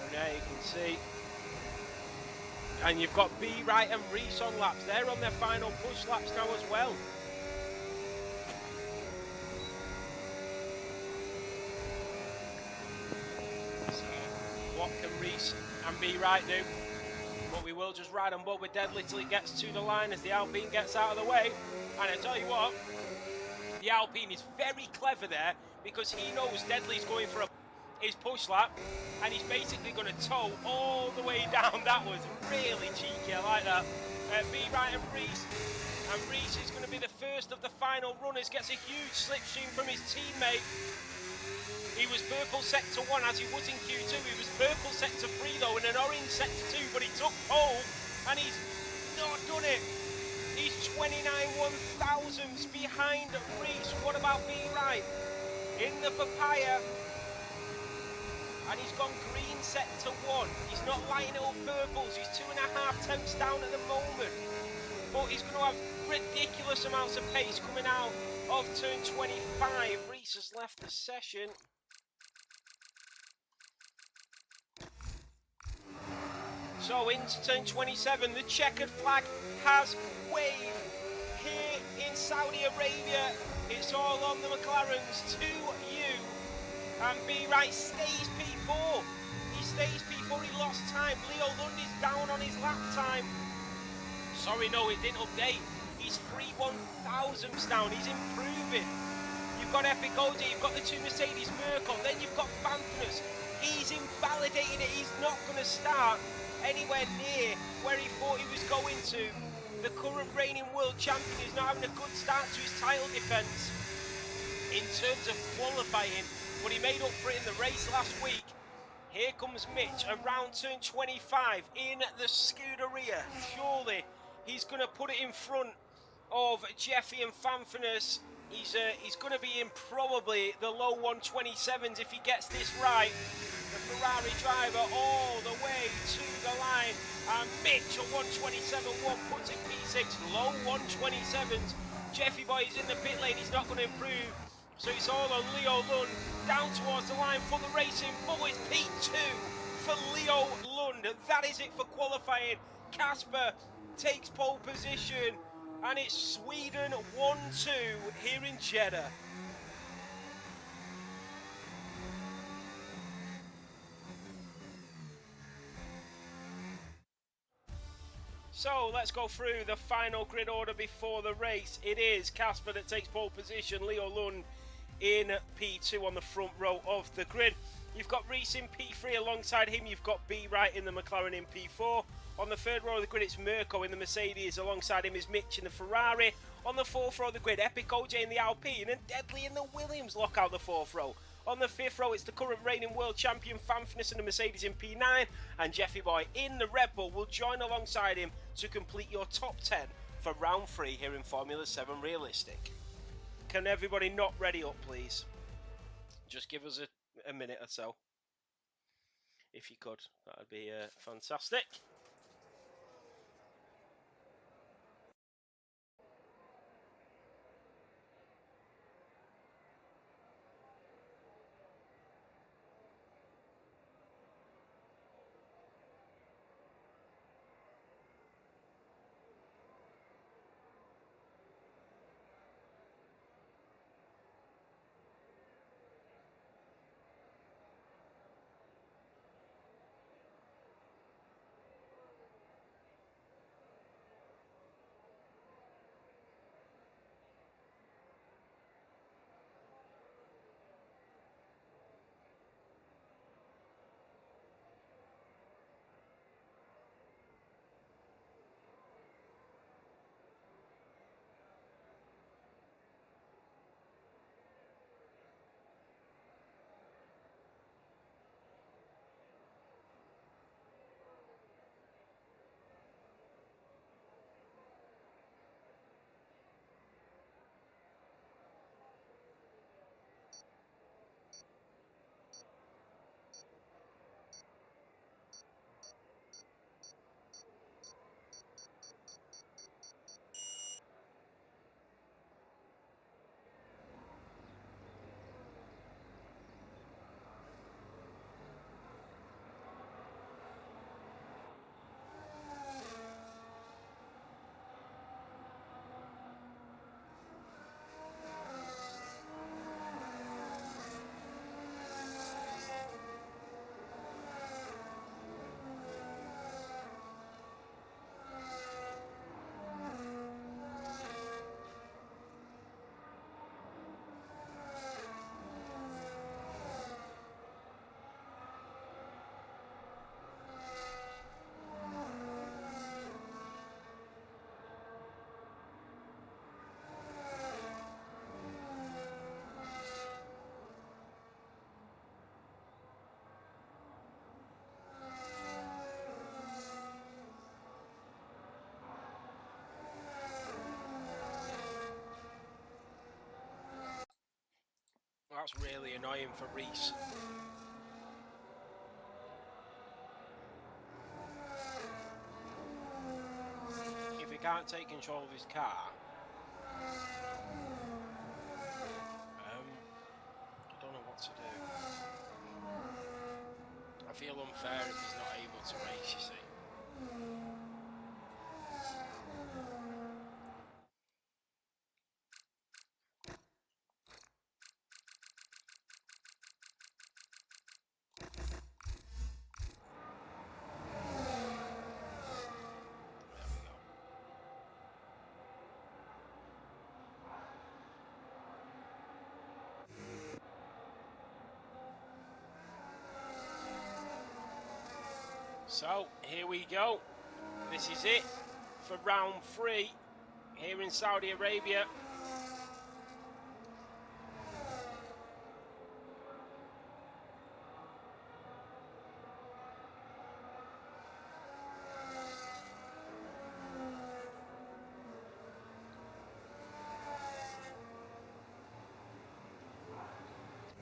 And there you can see. And you've got B Wright and Reese on laps. They're on their final push laps now as well. So, what can Reese and B Wright do? But we will just ride on board with Deadly till he gets to the line as the Alpine gets out of the way. And I tell you what, the Alpine is very clever there because he knows Deadly's going for his push lap and he's basically going to tow all the way down. That was really cheeky, I like that. B Wright and Reese is going to be the first of the final runners, gets a huge slipstream from his teammate. He was purple sector 1 as he was in Q2, he was purple sector 3 though and an orange sector 2, but he took pole and he's not done it. He's 29 1,000ths behind Reese. What about B Wright? In the papaya. And he's gone green sector 1. He's not lighting it up purples. He's 2.5 tenths down at the moment. But he's going to have ridiculous amounts of pace coming out of turn 25. Reese has left the session. So into turn 27, the checkered flag has waved here in Saudi Arabia. It's all on the McLarens to you. And B Wright stays P4. He stays P4, he lost time. Leo Lund is down on his lap time. Sorry, no, it didn't update. He's 3 1,000ths down, he's improving. You've got Epic OD, you've got the two Mercedes Merkel, then you've got Fanthonus. He's invalidated it, he's not going to start anywhere near where he thought he was going to. The current reigning world champion is not having a good start to his title defence in terms of qualifying, but he made up for it in the race last week. Here comes Mitch around turn 25 in the Scuderia. Surely he's going to put it in front of Jeffy and Fanfinus. He's going to be in probably the low 127s if he gets this right. The Ferrari driver all the way to the line, and Mitch at 127.1 puts it P6, low 127s. Jeffy Boy is in the pit lane, he's not going to improve, so it's all on Leo Lund down towards the line for the racing bubble. It's P2 for Leo Lund. That is it for qualifying. Casper takes pole position, and it's Sweden 1-2 here in Jeddah. So let's go through the final grid order before the race. It is Casper that takes pole position, Leo Lund in P2 on the front row of the grid. You've got Reese in P3 alongside him. You've got B Wright in the McLaren in P4. On the third row of the grid, it's Mirko in the Mercedes. Alongside him is Mitch in the Ferrari. On the fourth row of the grid, Epic OJ in the Alpine and Deadly in the Williams lock out the fourth row. On the fifth row, it's the current reigning world champion Fanfinus in the Mercedes in P9, and Jeffy Boy in the Red Bull will join alongside him to complete your top 10 for round 3 here in Formula 7 Realistic. Can everybody not ready up, please? Just give us a minute or so. If you could, that would be fantastic. That's really annoying for Reese. If he can't take control of his car, I don't know what to do. I feel unfair if he's not able to race, you see. So here we go. This is it for round 3 here in Saudi Arabia.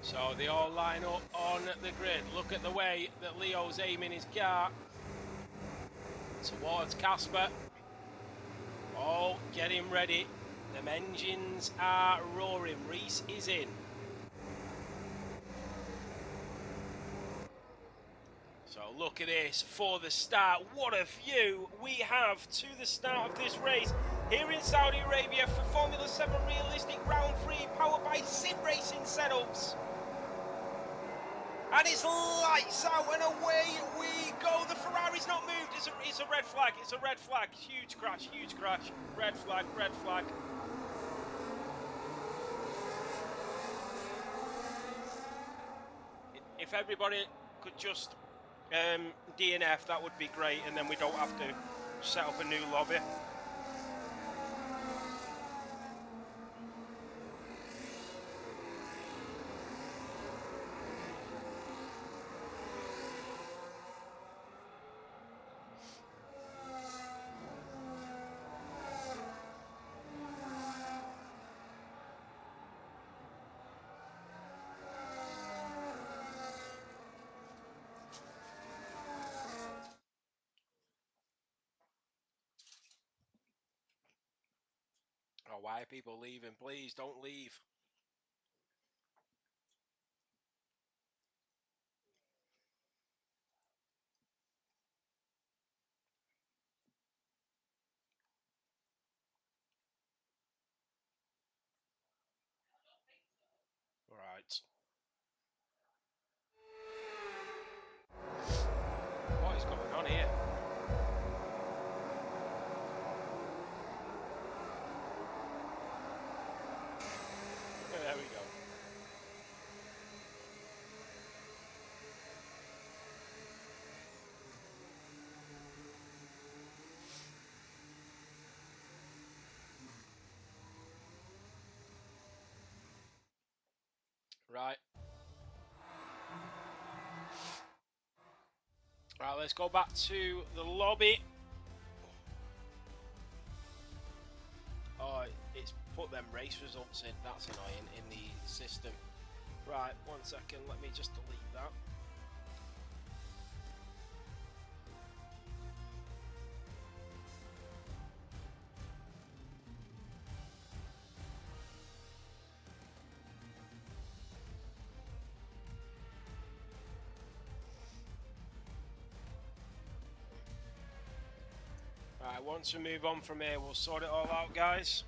So they all line up on the grid. Look at the way that Leo's aiming his car towards Casper. Oh, getting ready. Them engines are roaring. Reese is in. So look at this for the start. What a view we have to the start of this race here in Saudi Arabia for Formula 7 Realistic Round 3, powered by Sim Racing Setups. And it's lights out and away we go. The Ferrari's not moved. It's a red flag. It's a red flag. Huge crash, huge crash. Red flag, red flag. If everybody could just DNF, that would be great, and then we don't have to set up a new lobby. Oh, why are people leaving? Please don't leave. Right. What is going on here? There we go. Right. Right, let's go back to the lobby. Oh, it's put them race results in. That's annoying in the system. Right, 1 second. Let me just delete that. Right, once we move on from here, we'll sort it all out, guys.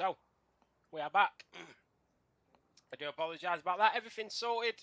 So, we are back. I do apologise about that. Everything's sorted.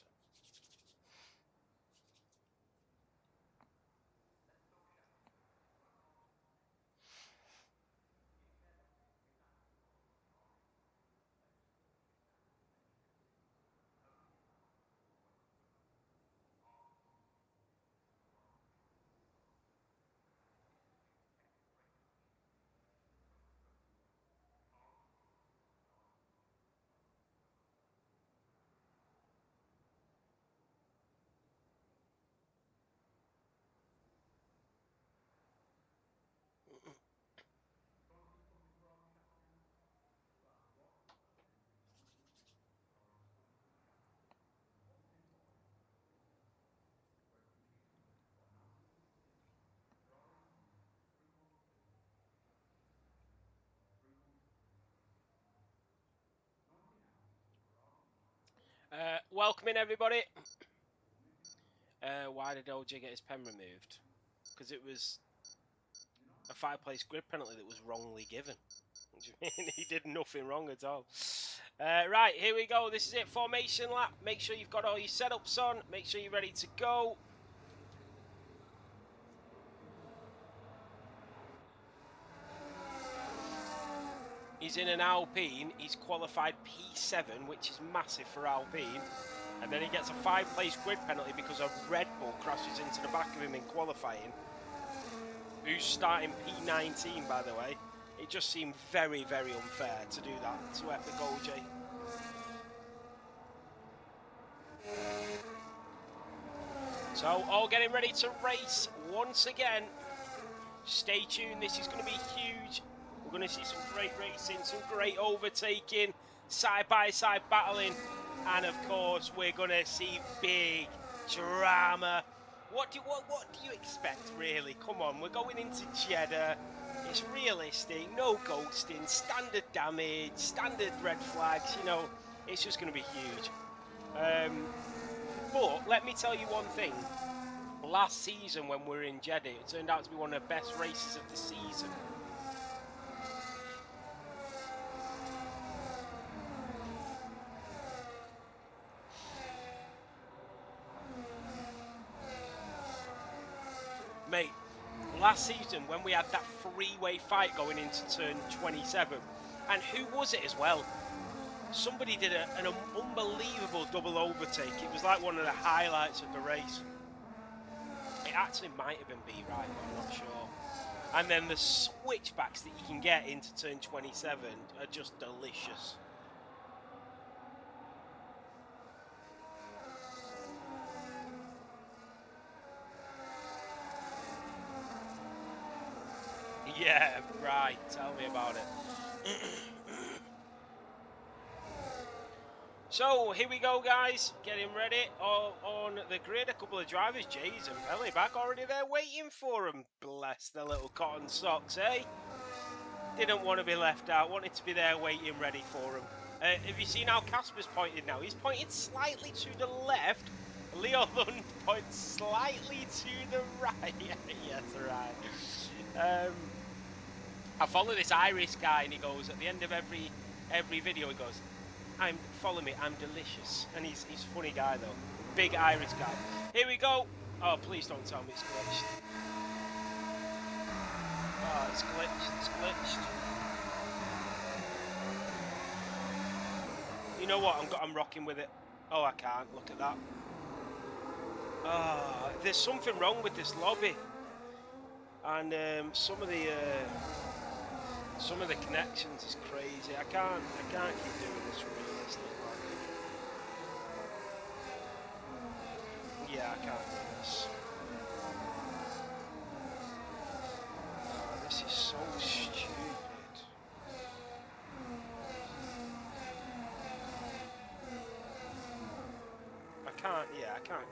Welcoming everybody. Why did OJ get his pen removed? Because it was a 5-place grid penalty that was wrongly given. What do you mean? He did nothing wrong at all. Right, here we go. This is it, formation lap. Make sure you've got all your setups on. Make sure you're ready to go. He's in an Alpine. He's qualified P7, which is massive for Alpine. And then he gets a 5-place grid penalty because a Red Bull crashes into the back of him in qualifying. Who's starting P19, by the way. It just seemed very, very unfair to do that to Epic OJ. So, all getting ready to race once again. Stay tuned, this is going to be huge. We're going to see some great racing, some great overtaking, side-by-side battling, and of course, we're going to see big drama. What do you expect, really? Come on, we're going into Jeddah. It's realistic, no ghosting, standard damage, standard red flags. You know, it's just going to be huge. But let me tell you one thing. Last season, when we were in Jeddah, it turned out to be one of the best races of the season. Mate, last season when we had that three-way fight going into turn 27, and who was it as well? Somebody did an unbelievable double overtake. It was like one of the highlights of the race. It actually might have been B right, but I'm not sure. And then the switchbacks that you can get into turn 27 are just delicious. Yeah, right. Tell me about it. So, here we go, guys. Getting ready. All on the grid, a couple of drivers, Jays and Pelly, back already there waiting for them. Bless the little cotton socks, eh? Didn't want to be left out. Wanted to be there waiting ready for them. Have you seen how Casper's pointed now? He's pointed slightly to the left. Leo Lund points slightly to the right. Yes, right. I follow this Irish guy, and he goes, at the end of every video, he goes, follow me, I'm delicious. And he's a funny guy though. Big Irish guy. Here we go. Oh, please don't tell me it's glitched. Oh, it's glitched, it's glitched. You know what, I'm rocking with it. Oh, I can't, look at that. Oh, there's something wrong with this lobby. And some of the connections is crazy. I can't keep doing this realistic. Yeah, I can't do this. Oh, this is so stupid. I can't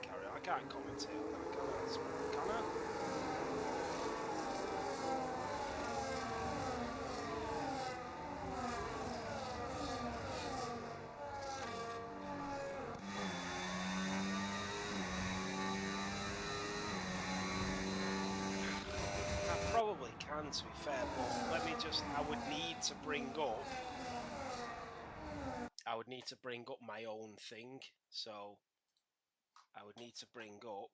carry on. I can't commentate on that, can I? Probably can, to be fair, but I would need to bring up would need to bring up my own thing. So I would need to bring up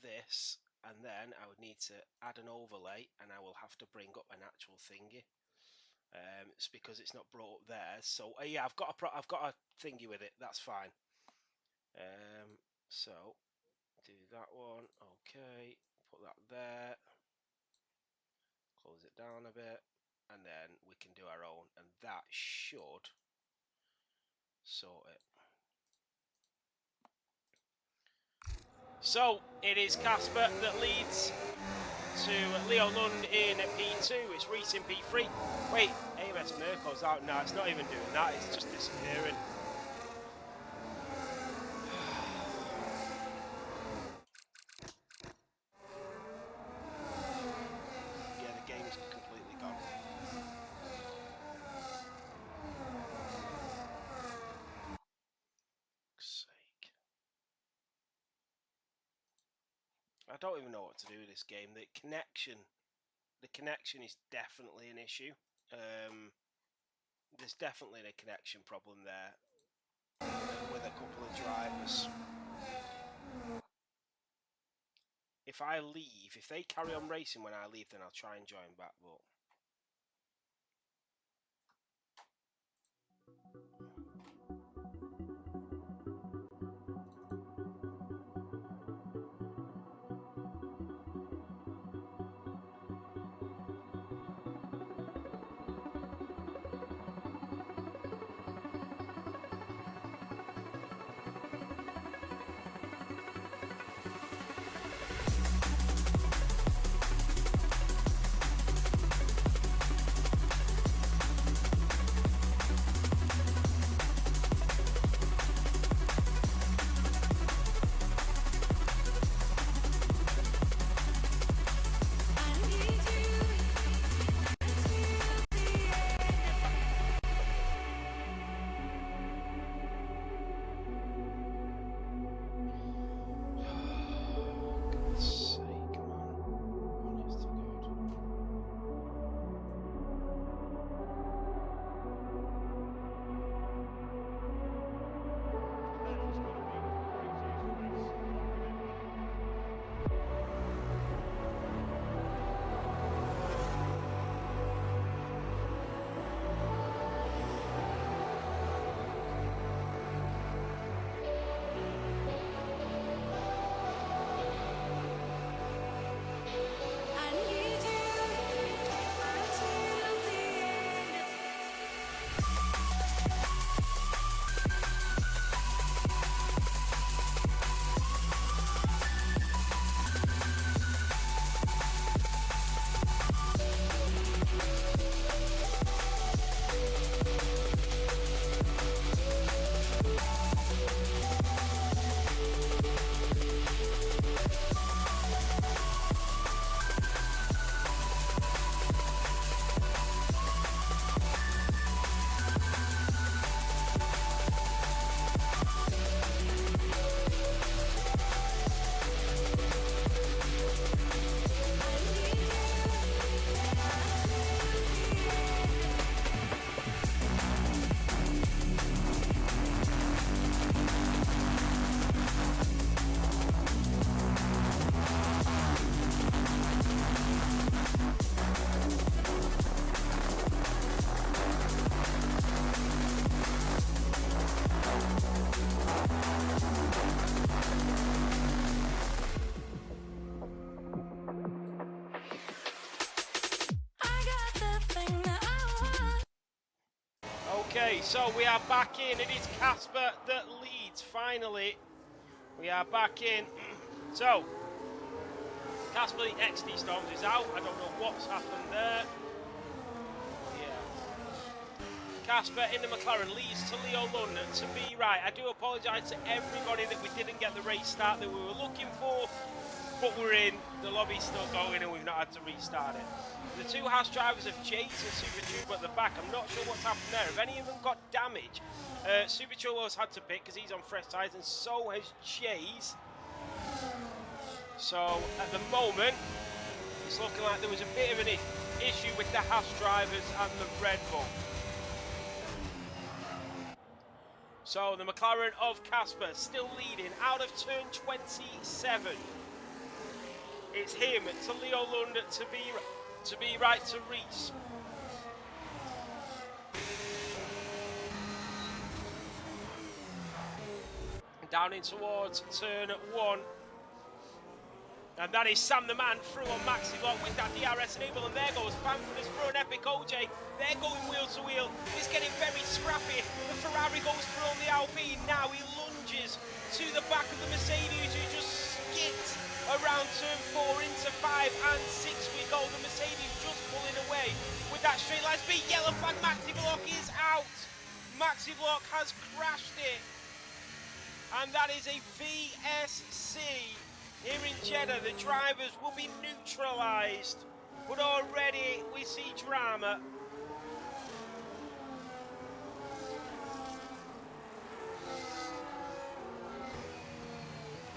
this, and then I would need to add an overlay, and I will have to bring up an actual thingy. It's because it's not brought up there. So yeah, I've got a thingy with it. That's fine. So do that one. Okay, put that there. Close it down a bit, and then we can do our own, and that should sort it. So it is Casper that leads to Leo Lund in P2. It's Reese in P3. Wait, AMS Mirko's out now. It's not even doing that. It's just disappearing. Yeah, the game's completely gone. Fuck's sake. I don't even know what to do with this game. The connection is definitely an issue. There's definitely a connection problem there with a couple of drivers. If I leave, if they carry on racing when I leave, then I'll try and join back, but okay, so we are back in. It is Casper that leads, finally. We are back in. So, Casper the XD Storms is out. I don't know what's happened there. Yeah. Casper in the McLaren leads to Leo London to be right. I do apologise to everybody that we didn't get the race start that we were looking for, but we're in. The lobby's still going and we've not had to restart it. The two Haas drivers have Chase and Super Turbo at the back. I'm not sure what's happened there. Have any of them got damage? Super Turbo's had to pit because he's on fresh tyres, and so has Chase. So at the moment, it's looking like there was a bit of an issue with the Haas drivers and the Red Bull. So the McLaren of Casper still leading out of turn 27. It's him to Leo Lund to be right to Reese. Down in towards turn 1. And that is Sam the Man through on Maxi Block with that DRS enable, and there goes Fanford through an Epic OJ. They're going wheel to wheel. It's getting very scrappy. The Ferrari goes through on the Alpine. Now he lunges to the back of the Mercedes, who just skids around turn 4 into 5 and 6 we go. The Mercedes just pulling away with that straight line speed. Yellow flag, Maxi Block is out. Maxi Block has crashed it. And that is a VSC. Here in Jeddah, the drivers will be neutralised, but already we see drama.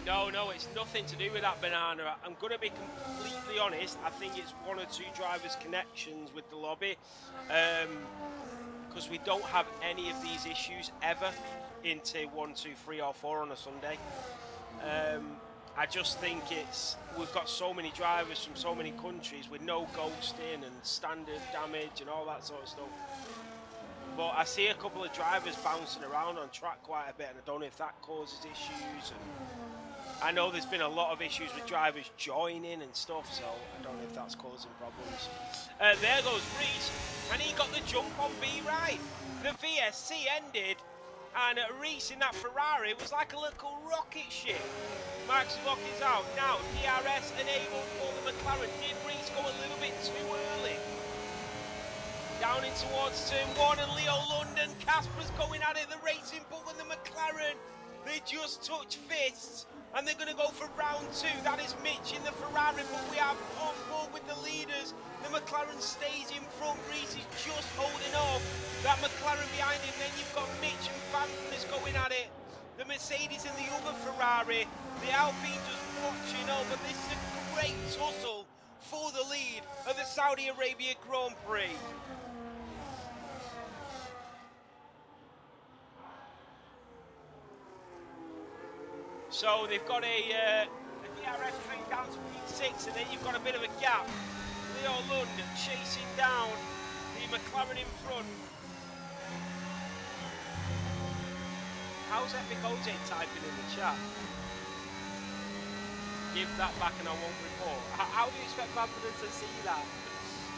No, it's nothing to do with that banana. I'm going to be completely honest. I think it's one or two drivers' connections with the lobby, because we don't have any of these issues ever in tier 1, 2, 3 or 4 on a Sunday. I just think we've got so many drivers from so many countries with no ghosting and standard damage and all that sort of stuff. But I see a couple of drivers bouncing around on track quite a bit, and I don't know if that causes issues. And I know there's been a lot of issues with drivers joining and stuff, so I don't know if that's causing problems. There goes Reese, and he got the jump on B right. The VSC ended, and Reese in that Ferrari was like a little rocket ship. Max Block is out. Now, DRS enabled for the McLaren. Did Reese go a little bit too early? Down in towards turn 1, and Leo London. Casper's going at it. The Racing Bull and the McLaren. They just touch fists, and they're going to go for round 2. That is Mitch in the Ferrari, but we are on board with the leaders. The McLaren stays in front. Reese is just holding off that McLaren behind him. Then you've got Mitch and Fanford going at it. The Mercedes and the other Ferrari. The Alpine just watching over. This is a great tussle for the lead of the Saudi Arabia Grand Prix. So they've got a DRS train down to P6, and then you've got a bit of a gap. Leo Lund chasing down the McLaren in front. How's Epic OJ typing in the chat? Give that back and I won't report. How do you expect Fanford to see that?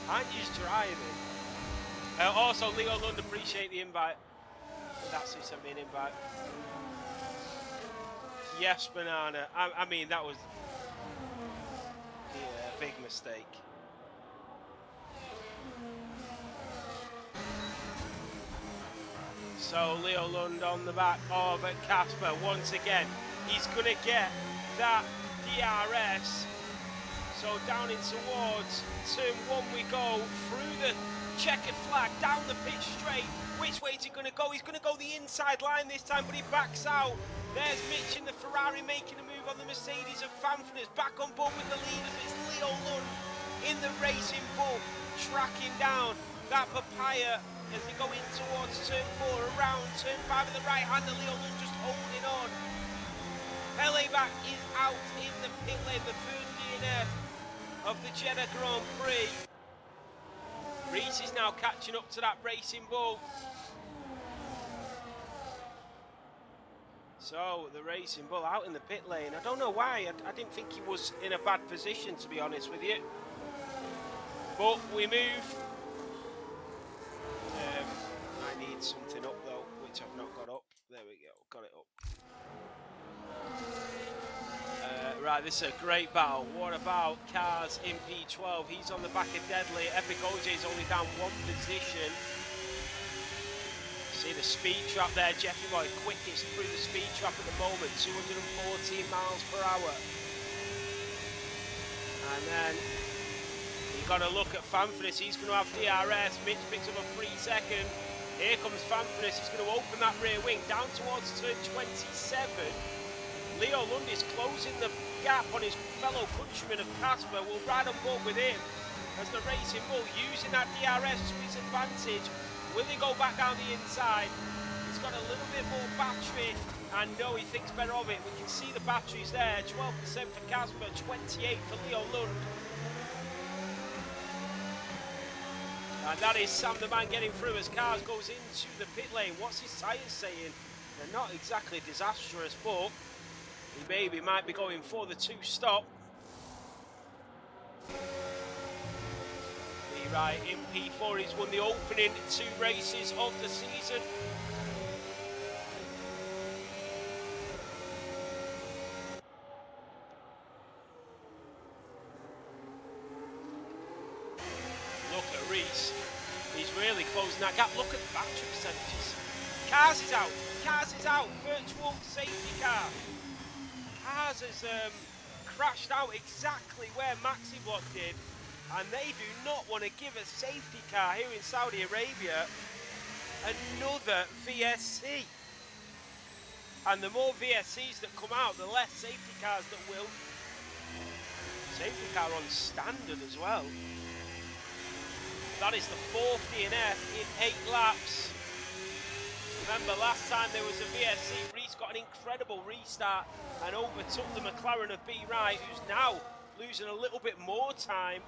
Aren't you just driving? Also, Leo Lund, appreciate the invite. That's who sent me an invite. Yes, banana. I mean, that was a big mistake. So Leo Lund on the back of Casper once again. He's going to get that DRS. So down in towards turn 1 we go, through the checkered flag, down the pitch straight. Which way is he going to go? He's going to go the inside line this time, but he backs out. There's Mitch in the Ferrari making a move on the Mercedes, and Fanford is back on board with the leaders. It's Leo Lund in the Racing Bull, tracking down that Papaya as they go in towards turn 4, around turn 5 at the right hand, and Leo Lund just holding on. Peleback is out in the pit lane, the third DNF of the Jeddah Grand Prix. Reese is now catching up to that Racing Bull. So the Racing Bull out in the pit lane. I don't know why. I didn't think he was in a bad position, to be honest with you. But we move. I need something up though, which I've not got up. There we go. Got it up. Right, this is a great battle. What about Cars in P12? He's on the back of Deadly. Epic OJ is only down 1 position. See the speed trap there. Jeffy Boy quickest through the speed trap at the moment. 214 miles per hour. And then you've got to look at Fanford. He's going to have DRS. Mitch picks up a 3 second. Here comes Fanford. He's going to open that rear wing down towards turn 27. Leo Lund is closing the gap on his fellow countryman of Casper. We'll ride on board with him as the Racing Bull using that DRS to his advantage. Will he go back down the inside? He's got a little bit more battery, and no, he thinks better of it. We can see the batteries there, 12% for Casper, 28 for Leo Lund. And that is Sam the Man getting through as Cars goes into the pit lane. What's his tyres saying? They're not exactly disastrous, but he maybe might be going for the two-stop. Right, in P4, he's won the opening 2 races of the season. Look at Reese. He's really closing that gap. Look at the battery percentages. Cars is out. Cars is out. Virtual safety car. Cars has crashed out exactly where Maxi Block did. And they do not want to give a safety car here in Saudi Arabia another VSC. And the more VSCs that come out, the less safety cars that will. Safety car on standard as well. That is the 4th DNF in 8 laps. Remember, last time there was a VSC, Reese got an incredible restart and overtook the McLaren of B. Wright, who's now losing a little bit more time.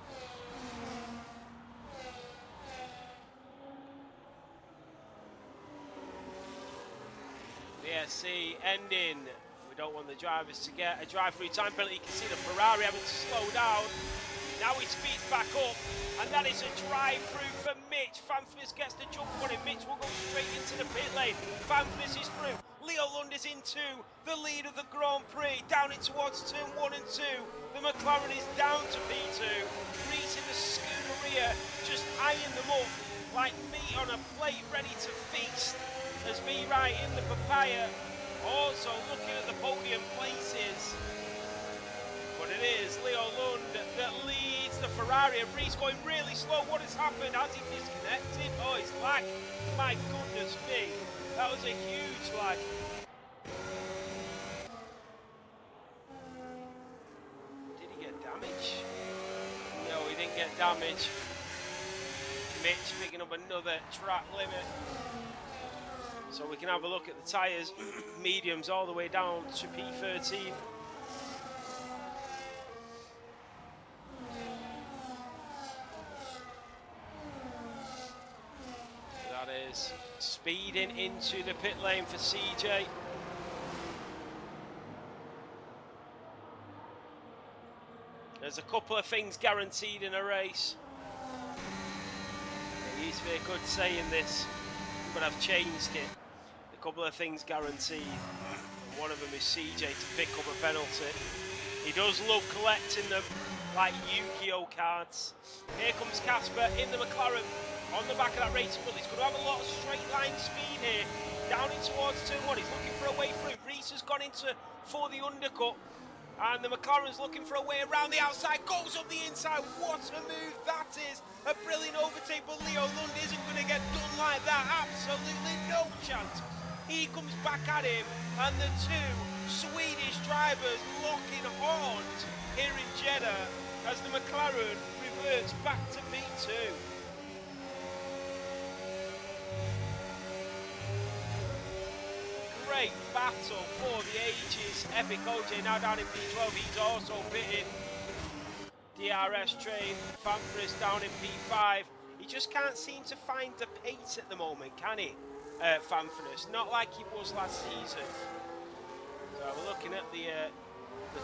VSC ending. We don't want the drivers to get a drive-through time penalty. You can see the Ferrari having to slow down. Now he speeds back up, and that is a drive-through for Mitch. Fanfnis gets the jump on him. Mitch will go straight into the pit lane. Fanfnis is through. Leo Lund is into the lead of the Grand Prix, down in towards turn 1 and 2. The McLaren is down to P2. Reese in the Scuderia just eyeing them up like meat on a plate, ready to feast. As B. Wright in the papaya, also looking at the podium places. But it is Leo Lund that leads the Ferrari, and Reese going really slow. What has happened? Has he disconnected? Oh, he's lag. My goodness me. That was a huge lag. Did he get damage? No, he didn't get damage. Mitch picking up another track limit. So we can have a look at the tyres. Mediums all the way down to P13. That is speeding into the pit lane for CJ. There's a couple of things guaranteed in a race. It used to be a good saying this, but I've changed it. A couple of things guaranteed. One of them is CJ to pick up a penalty. He does love collecting them like Yu-Gi-Oh cards. Here comes Casper in the McLaren on the back of that racing wheel. He's going to have a lot of straight line speed here. Down in towards turn 1. He's looking for a way through. Reese has gone into for the undercut. And the McLaren's looking for a way around the outside. Goes up the inside. What a move that is. A brilliant overtake, but Leo Lund isn't going to get done like that. Absolutely no chance. He comes back at him, and the 2 Swedish drivers locking horns here in Jeddah as the McLaren reverts back to P2. Great battle for the ages. Epic OJ now down in P12. He's also pitting. DRS train, Fanfris down in P5. He just can't seem to find the pace at the moment, can he? Fanfris, not like he was last season. So we're looking at the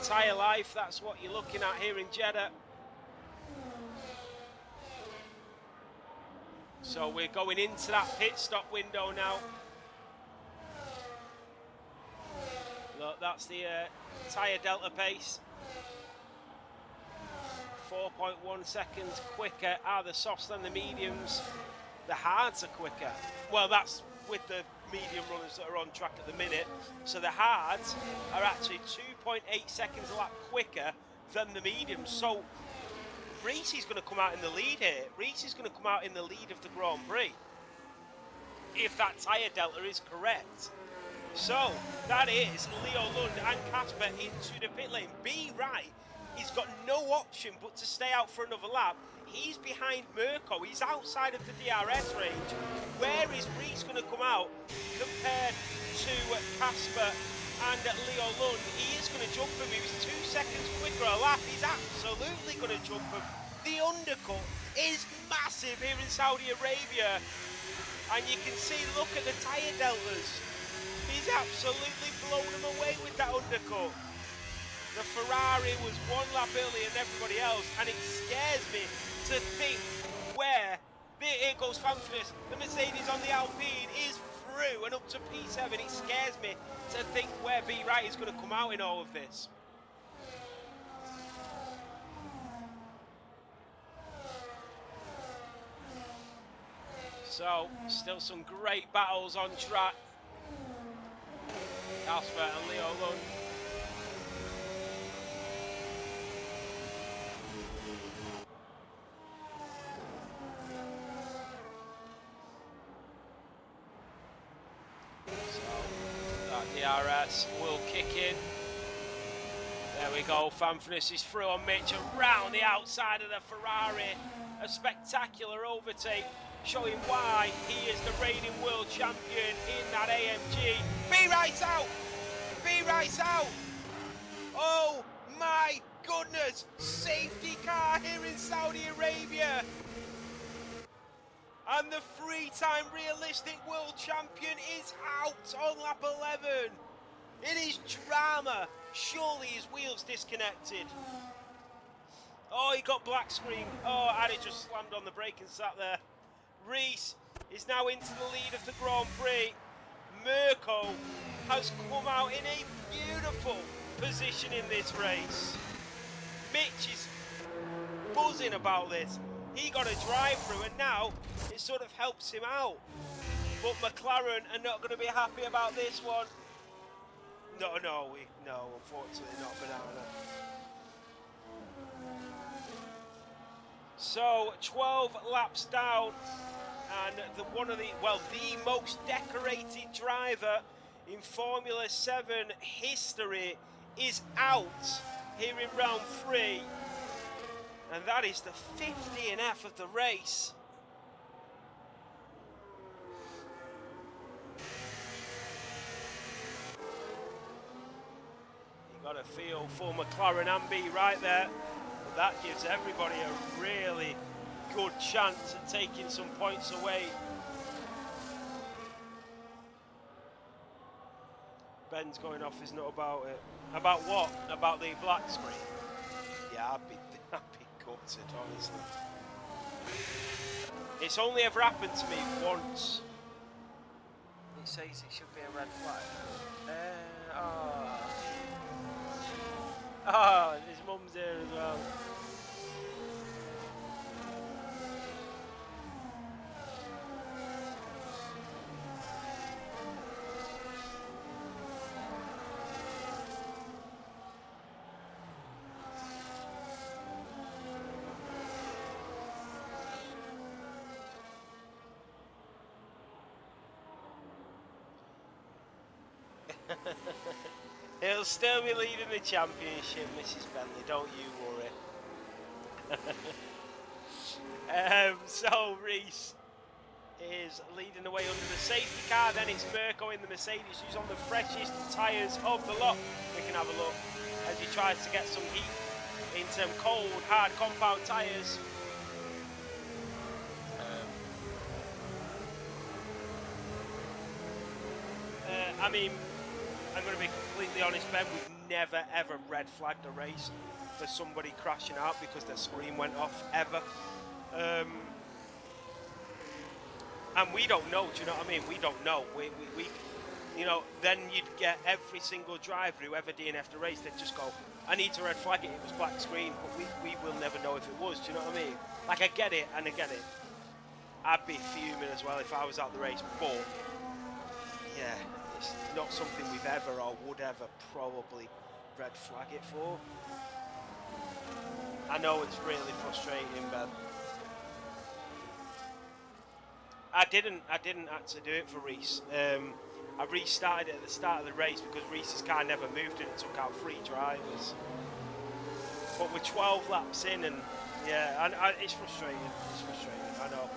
tyre life. That's what you're looking at here in Jeddah. So we're going into that pit stop window now. Look, that's the tyre delta pace. 4.1 seconds quicker are the softs than the mediums. The hards are quicker. Well, that's with the medium runners that are on track at the minute. So the hards are actually 2.8 seconds a lap quicker than the mediums. So Reese is going to come out in the lead here. Reese is going to come out in the lead of the Grand Prix, if that tyre delta is correct. So that is Leo Lund and Casper into the pit lane. B. Wright, he's got no option but to stay out for another lap. he's behind Mirko. He's outside of the DRS range. Where is Reese going to come out compared to Casper and Leo Lund? He is going to jump him. He was 2 seconds quicker a lap. He's absolutely going to jump him. The undercut is massive here in Saudi Arabia. And you can see, look at the tyre deltas. He's absolutely blown him away with that undercut. The Ferrari was 1 lap earlier than everybody else, and it scares me to think where, here goes Fanfus, the Mercedes on the Alpine is through and up to P7. It scares me to think where B Wright is going to come out in all of this. So, still some great battles on track. Casper and Leo Lund. DRS will kick in. There we go. Fanfus is through on Mitch around the outside of the Ferrari. A spectacular overtake, showing why he is the reigning world champion in that AMG. B Wright's out! B Wright's out! Oh my goodness! Safety car here in Saudi Arabia. And the 3-time realistic world champion is out on lap 11. It is drama. Surely his wheel's disconnected. Oh, he got black screen. Oh, and he just slammed on the brake and sat there. Reese is now into the lead of the Grand Prix. Mirko has come out in a beautiful position in this race. Mitch is buzzing about this. He got a drive through and now it sort of helps him out. But McLaren are not going to be happy about this one. No, unfortunately not, Banana. So 12 laps down, and the most decorated driver in Formula 7 history is out here in round 3. And that is the 50 DNF of the race. You got a feel for McLaren and B right there. But that gives everybody a really good chance at taking some points away. Ben's going off his nut about it. About what? About the black screen? Yeah, I'd be gutted, honestly. It's only ever happened to me once. It says it should be a red flag. His mum's here as well. He'll still be leading the championship, Mrs. Bentley, don't you worry. So Reese is leading the way under the safety car, then it's Mirko in the Mercedes, who's on the freshest tyres of the lot. We can have a look as he tries to get some heat in some cold, hard compound tyres. I mean, I'm going to be completely honest, Ben, we've never ever red flagged a race for somebody crashing out because their screen went off, ever. And we don't know, do you know what I mean? We don't know. We you know, then you'd get every single driver who ever DNF'd a race, they'd just go, I need to red flag it, it was black screen, but we will never know if it was, do you know what I mean? Like, I get it, and I get it. I'd be fuming as well if I was out the race, but, yeah, it's not something we've ever or would ever probably red flag it for. I know it's really frustrating, Ben. I didn't actually do it for Reese. I restarted it at the start of the race because Reese's car never moved and it took out 3 drivers. But we're 12 laps in and Yeah, and it's frustrating. It's frustrating. I know.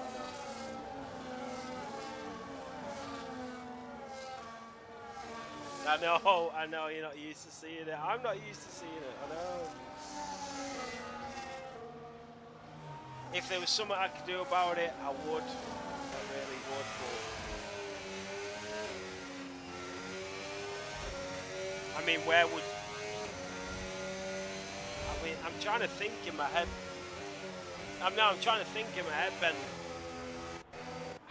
I know. I know. You're not used to seeing it. I'm not used to seeing it. I know. If there was something I could do about it, I would. I really would. But I mean, where would? I mean, I'm trying to think in my head. I'm trying to think in my head, Ben,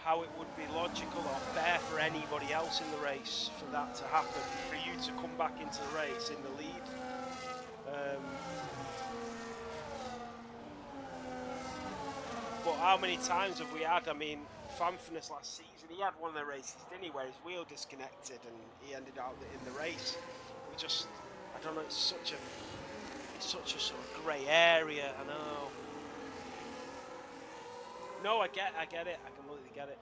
how it would be logical or fair for anybody else in the race for that to happen, for you to come back into the race in the lead. But how many times have we had? I mean, Fanfurness last season, he had one of the races, didn't he, where his wheel disconnected and he ended out in the race. We just, I don't know. It's such a sort of grey area. I know. No, I get it. I completely get it.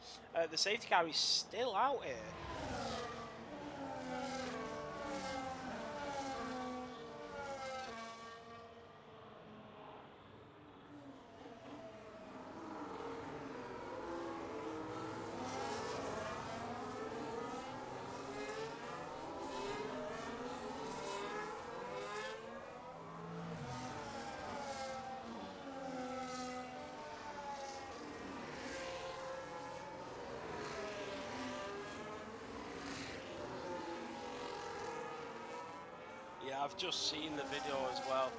The safety car is still out here. Yeah, I've just seen the video as well.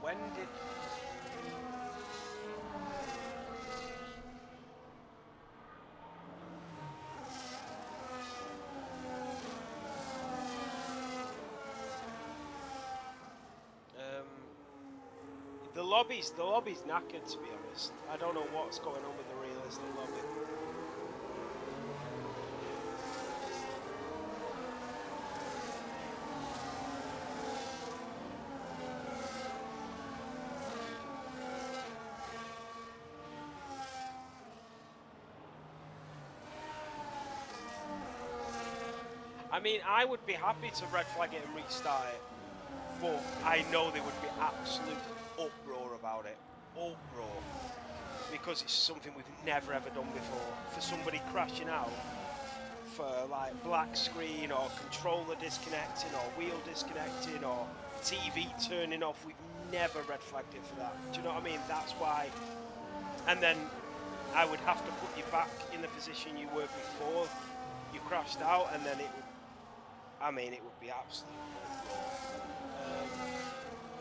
When did... The lobby's knackered, to be honest. I don't know what's going on with the realistic lobby. I mean, I would be happy to red flag it and restart it, but I know there would be absolute uproar about it. Uproar. Because it's something we've never ever done before. For somebody crashing out for like black screen or controller disconnecting or wheel disconnecting or TV turning off, we've never red flagged it for that. Do you know what I mean? That's why. And then I would have to put you back in the position you were before you crashed out, and then it would, I mean, it would be absolute.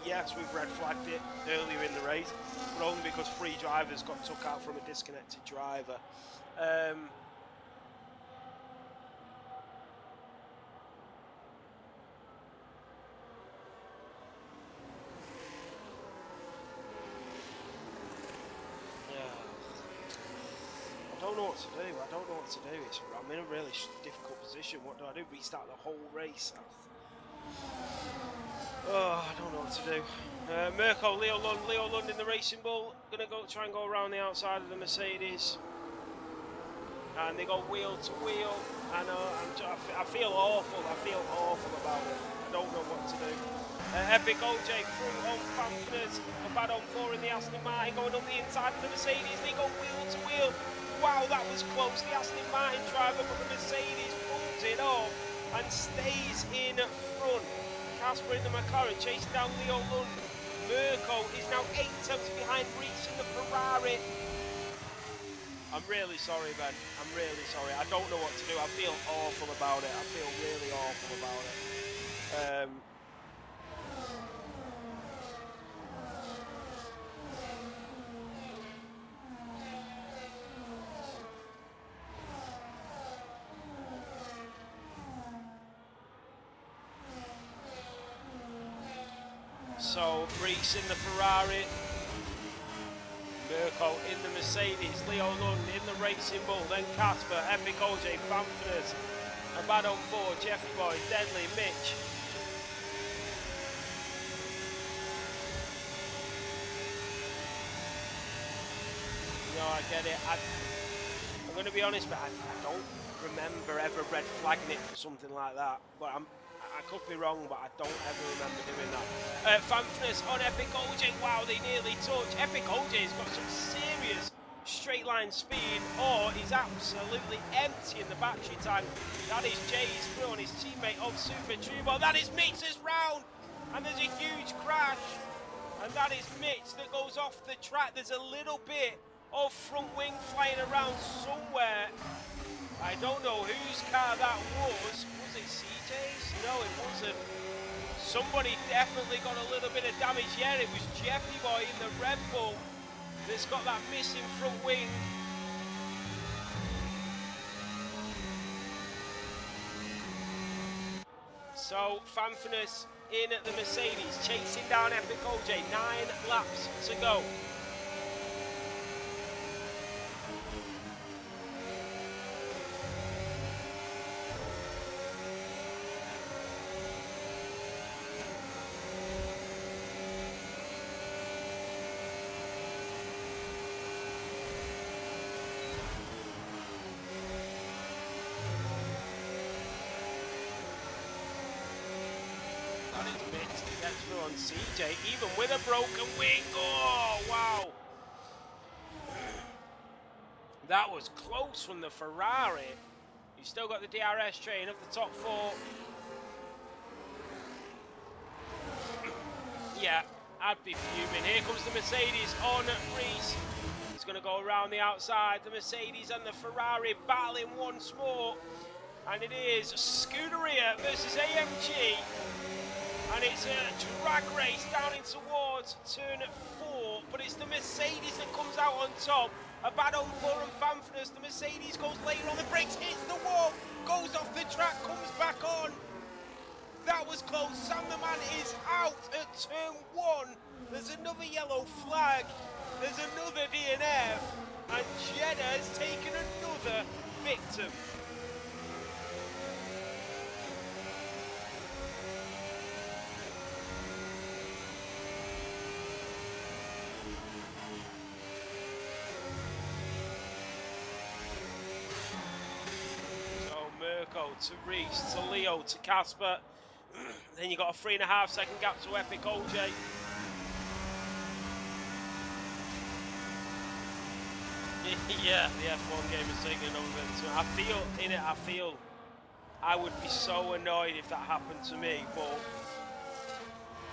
Yes, we've red flagged it earlier in the race, but only because 3 drivers got took out from a disconnected driver. I don't know what to do. I'm in a really difficult position. What do I do? Restart the whole race? Oh, I don't know what to do. Mirko, Leo Lund in the Racing Bull. Gonna try and go around the outside of the Mercedes. And they go wheel to wheel. I know, I feel awful. I feel awful about it. I don't know what to do. Epic OJ through on Fanfurness. A bad on 4 in the Aston Martin going on the inside of the Mercedes. They go wheel to wheel. Wow, that was close. The Aston Martin driver, but the Mercedes pulls it off and stays in front. Casper in the McLaren chasing down Leo Lund. Mirko is now 8 tenths behind Reese in the Ferrari. I'm really sorry, Ben. I'm really sorry. I don't know what to do. I feel awful about it. I feel really awful about it. So, Reese in the Ferrari. Mirko in the Mercedes, Leo Lund in the Racing Bull, then Casper, Epic OJ, Fanfurness, a bad on 4, Jeffrey Boy, Deadly, Mitch. No, I get it. I'm going to be honest, but I don't remember ever red flagging it for something like that. But I could be wrong, but I don't ever remember doing that. Fanfness on Epic OJ. Wow, they nearly touch. Epic OJ's got some serious straight line speed, or he's absolutely empty in the battery tank. That is Jay's through on his teammate of Super Turbo. That is Mitch's round, and there's a huge crash. And that is Mitch that goes off the track. There's a little bit of front wing flying around somewhere. I don't know whose car that was. Was it CJ's? No, it wasn't. Somebody definitely got a little bit of damage. Yeah, it was Jeffy Boy in the Red Bull that's got that missing front wing. So, Fanfinus in at the Mercedes, chasing down Epic OJ, 9 laps to go. On CJ, even with a broken wing. Oh, wow. That was close from the Ferrari. You've still got the DRS train of the top 4. Yeah, I'd be fuming. Here comes the Mercedes on Reese. He's going to go around the outside. The Mercedes and the Ferrari battling once more. And it is Scuderia versus AMG. And it's a drag race down in towards turn 4, but it's the Mercedes that comes out on top. A bad on 4 and Fanfness. The Mercedes goes later on the brakes, hits the wall, goes off the track, comes back on. That was close. Sam the Man is out at turn 1. There's another yellow flag. There's another DNF. And Jeddah has taken another victim. To Reese, to Leo, to Casper. Then you got a 3.5 second gap to Epic OJ. Yeah, the F1 game is taking over. I feel I would be so annoyed if that happened to me, but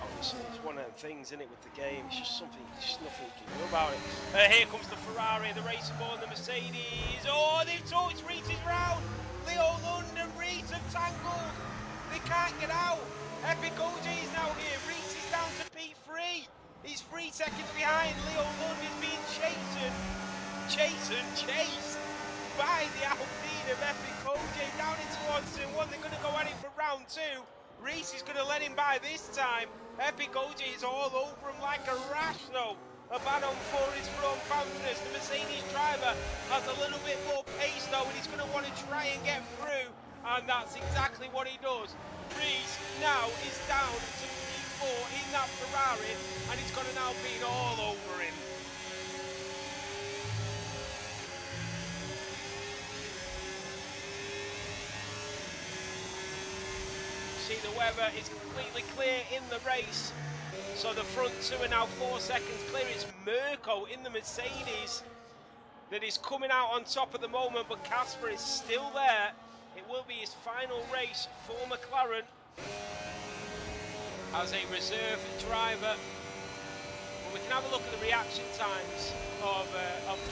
obviously it's one of them things, isn't it, with the game? It's just nothing you can do about it. Here comes the Ferrari, the Racing Ball, and the Mercedes. Oh, they've touched Reese's round. Leo Lund and Reese have tangled. They can't get out. Epic OJ is now here. Reese is down to P3. He's 3 seconds behind. Leo Lund is being chased by the Alpine of Epic OJ down into towards turn 1. They're going to go at it for round 2. Reese is going to let him by this time. Epic OJ is all over him like a rash though. A bad on 4 is from Fanfness. The Mercedes driver has a little bit more pace though, and he's going to want to try and get through, and that's exactly what he does. Reese now is down to P4 in that Ferrari, and he's got an Alpine all over him. See, the weather is completely clear in the race. So the front 2 are now 4 seconds clear. It's Mirko in the Mercedes that is coming out on top at the moment, but Casper is still there. It will be his final race for McLaren as a reserve driver. But we can have a look at the reaction times of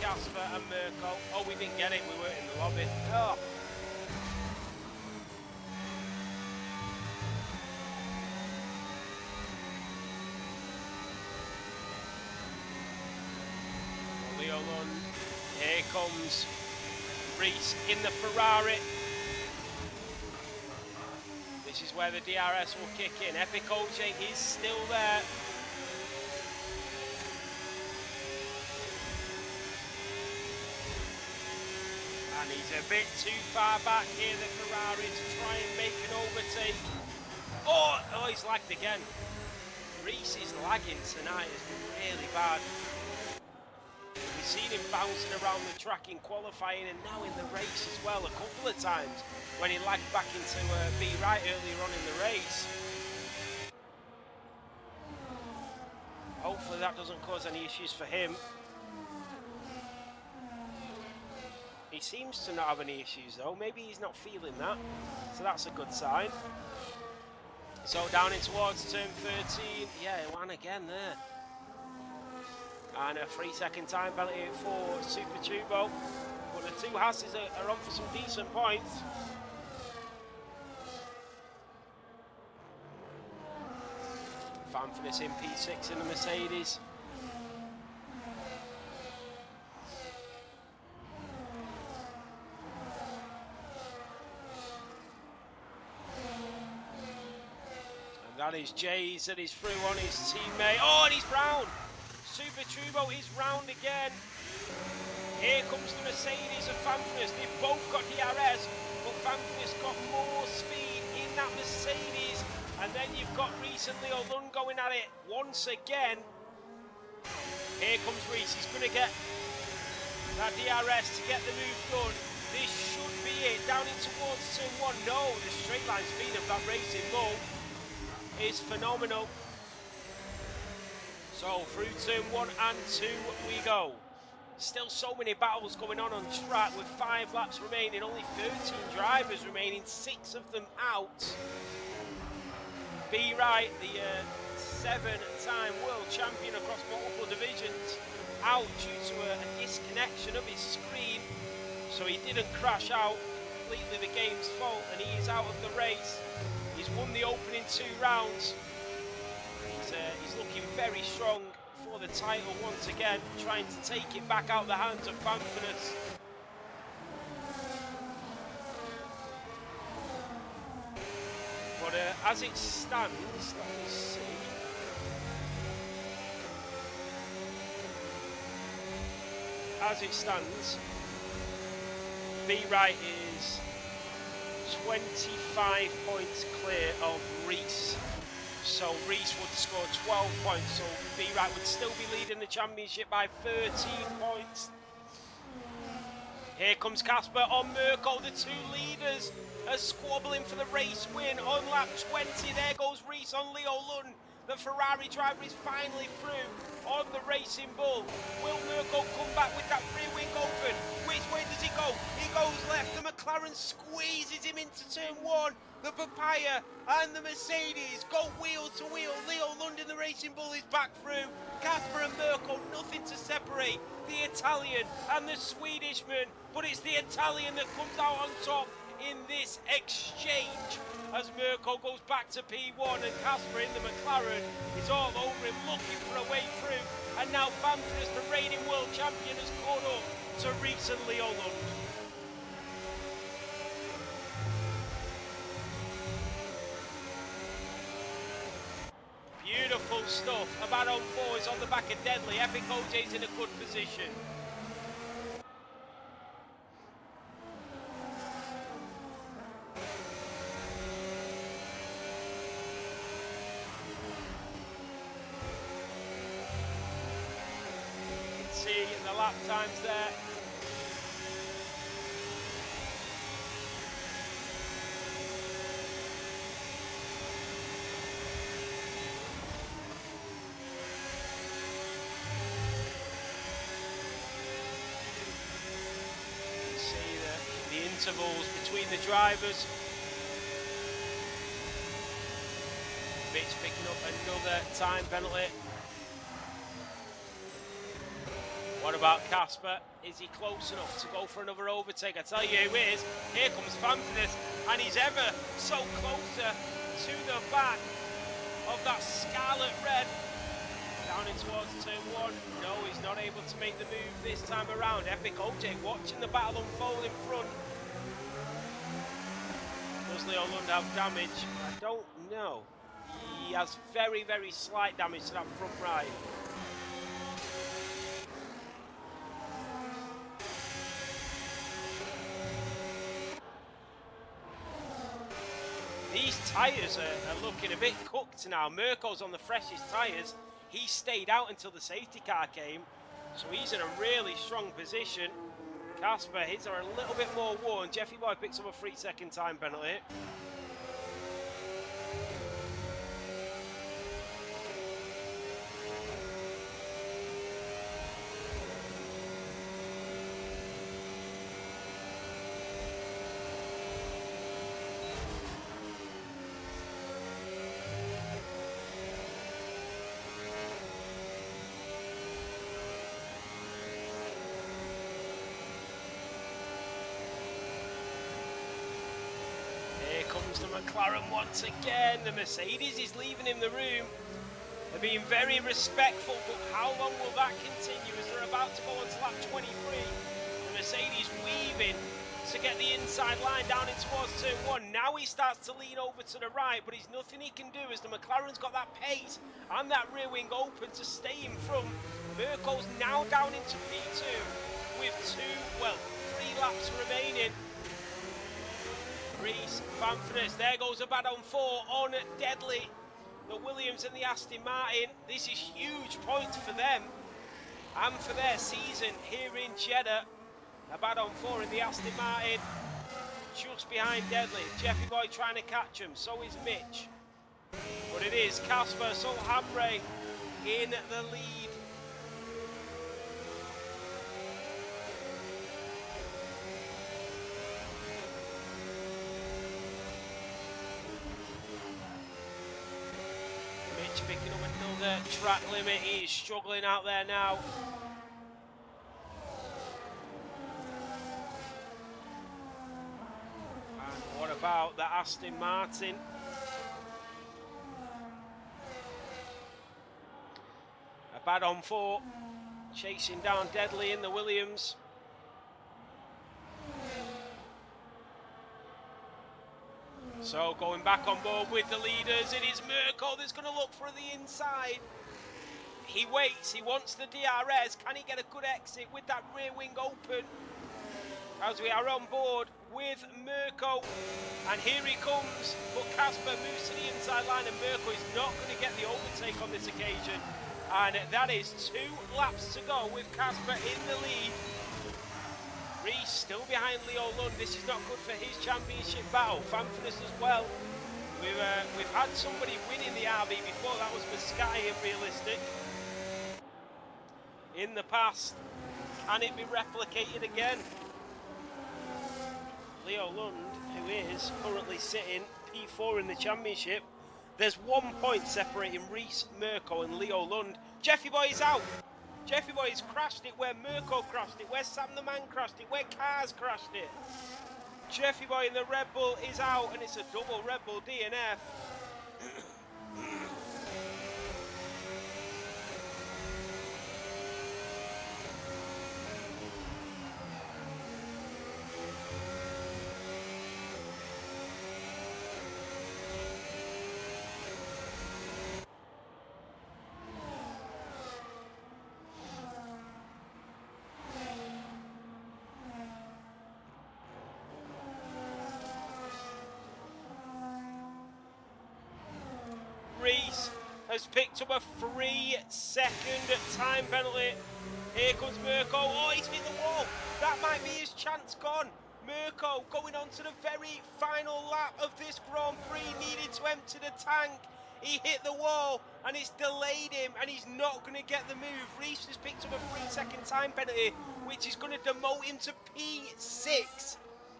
Casper and Mirko. Oh, we didn't get it. We weren't in the lobby. Oh. Here comes Reese in the Ferrari. This is where the DRS will kick in. Epic OJ is still there. And he's a bit too far back here, the Ferrari, to try and make an overtake. Oh, he's lagged again. Reese is lagging tonight. It's been really bad. He's seen him bouncing around the track in qualifying and now in the race as well a couple of times when he lagged back into B right earlier on in the race. Hopefully that doesn't cause any issues for him. He seems to not have any issues though. Maybe he's not feeling that, so that's a good sign. So down in towards turn 13, yeah, one again there. And a 3-second time penalty for Super Turbo. But the two Hasses are on for some decent points. Fan for this in P6 in the Mercedes. That is Jays that is through on his teammate. Oh, and he's round. Super Turbo is round again. Here comes the Mercedes of Fanfurness. They've both got DRS, but Fanfurness got more speed in that Mercedes. And then you've got Reese and Leo Lund going at it once again. Here comes Reese. He's going to get that DRS to get the move done. This should be it. Down in towards turn 1. No, the straight line speed of that Racing Bull is phenomenal. So through turn 1 and 2 we go. Still so many battles going on track with 5 laps remaining, only 13 drivers remaining, 6 of them out. B Right, the 7-time world champion across multiple divisions, out due to a disconnection of his screen, so he didn't crash out, completely the game's fault, and he is out of the race. He's won the opening 2 rounds. He's looking very strong for the title once again, trying to take it back out the hands of Fanfurness. But as it stands, let me see. As it stands, B Right is 25 points clear of Reese. So Reese would score 12 points, so B Right would still be leading the championship by 13 points. Here comes Casper on Mirko. The 2 leaders are squabbling for the race win on lap 20. There goes Reese on Leo Lund. The Ferrari driver is finally through on the Racing Bull. Will Mirko come back with that rear wing open? Which way does he go? He goes left. The McLaren squeezes him into turn 1. The Papaya and the Mercedes go wheel to wheel. Leo Lund in the Racing Bull is back through. Casper and Mirko, nothing to separate the Italian and the Swedishman. But it's the Italian that comes out on top in this exchange as Mirko goes back to P1 and Casper in the McLaren is all over him looking for a way through, and now Fanfurness, the reigning world champion, has caught up to Reese and Leo Lund. Beautiful stuff. A man on 4 is on the back of Deadly. Epic OJ's in a good position. See the lap times there. See the intervals between the drivers. Bitch picking up another time penalty. What about Casper? Is he close enough to go for another overtake? I tell you who is. Here comes Fanfurness, and he's ever so closer to the back of that scarlet red. Down in towards turn 1. No, he's not able to make the move this time around. Epic OJ watching the battle unfold in front. Does Leo Lund have damage? I don't know. He has very, very slight damage to that front right. These tyres are looking a bit cooked now. Mirko's on the freshest tyres. He stayed out until the safety car came. So he's in a really strong position. Casper, his are a little bit more worn. Jeffy Boy picks up a 3-second time penalty. Comes the McLaren once again. The Mercedes is leaving him the room. They're being very respectful, but how long will that continue as they're about to go on to lap 23? The Mercedes weaving to get the inside line down in towards turn 1. Now he starts to lean over to the right, but he's nothing he can do as the McLaren's got that pace and that rear wing open to stay in front. Mirko's now down into P2 with 3 laps remaining. Reese, Fanfres, there goes a bad on 4 on Deadly. The Williams and the Aston Martin. This is huge points for them and for their season here in Jeddah. A bad on 4 in the Aston Martin, just behind Deadly. Jeffy Boy trying to catch him, so is Mitch. But it is Casper Solhamre in the lead. Picking up another track limit. He is struggling out there now. And what about the Aston Martin? A bad on 4, chasing down Deadly in the Williams. So going back on board with the leaders, it is Mirko that's going to look for the inside. He waits, he wants the DRS. Can he get a good exit with that rear wing open? As we are on board with Mirko. And here he comes, but Casper moves to the inside line and Mirko is not going to get the overtake on this occasion. And that is 2 laps to go with Casper in the lead. Reese still behind Leo Lund. This is not good for his championship battle. Fanfres as well. We've had somebody winning the RB before. That was Mascai in Realistic in the past. Can it be replicated again? Leo Lund, who is currently sitting P4 in the championship. There's 1 point separating Reese, Mirko and Leo Lund. Jeffy Boy is out. Jeffy Boy has crashed it where Mirko crashed it, where Sam the Man crashed it, where Cars crashed it. Jeffy Boy in the Red Bull is out and it's a double Red Bull DNF. Reese has picked up a 3-second time penalty. Here comes Mirko. Oh, he's hit the wall. That might be his chance gone. Mirko going on to the very final lap of this Grand Prix, needed to empty the tank. He hit the wall and it's delayed him and he's not going to get the move. Reese has picked up a 3-second time penalty, which is going to demote him to P6.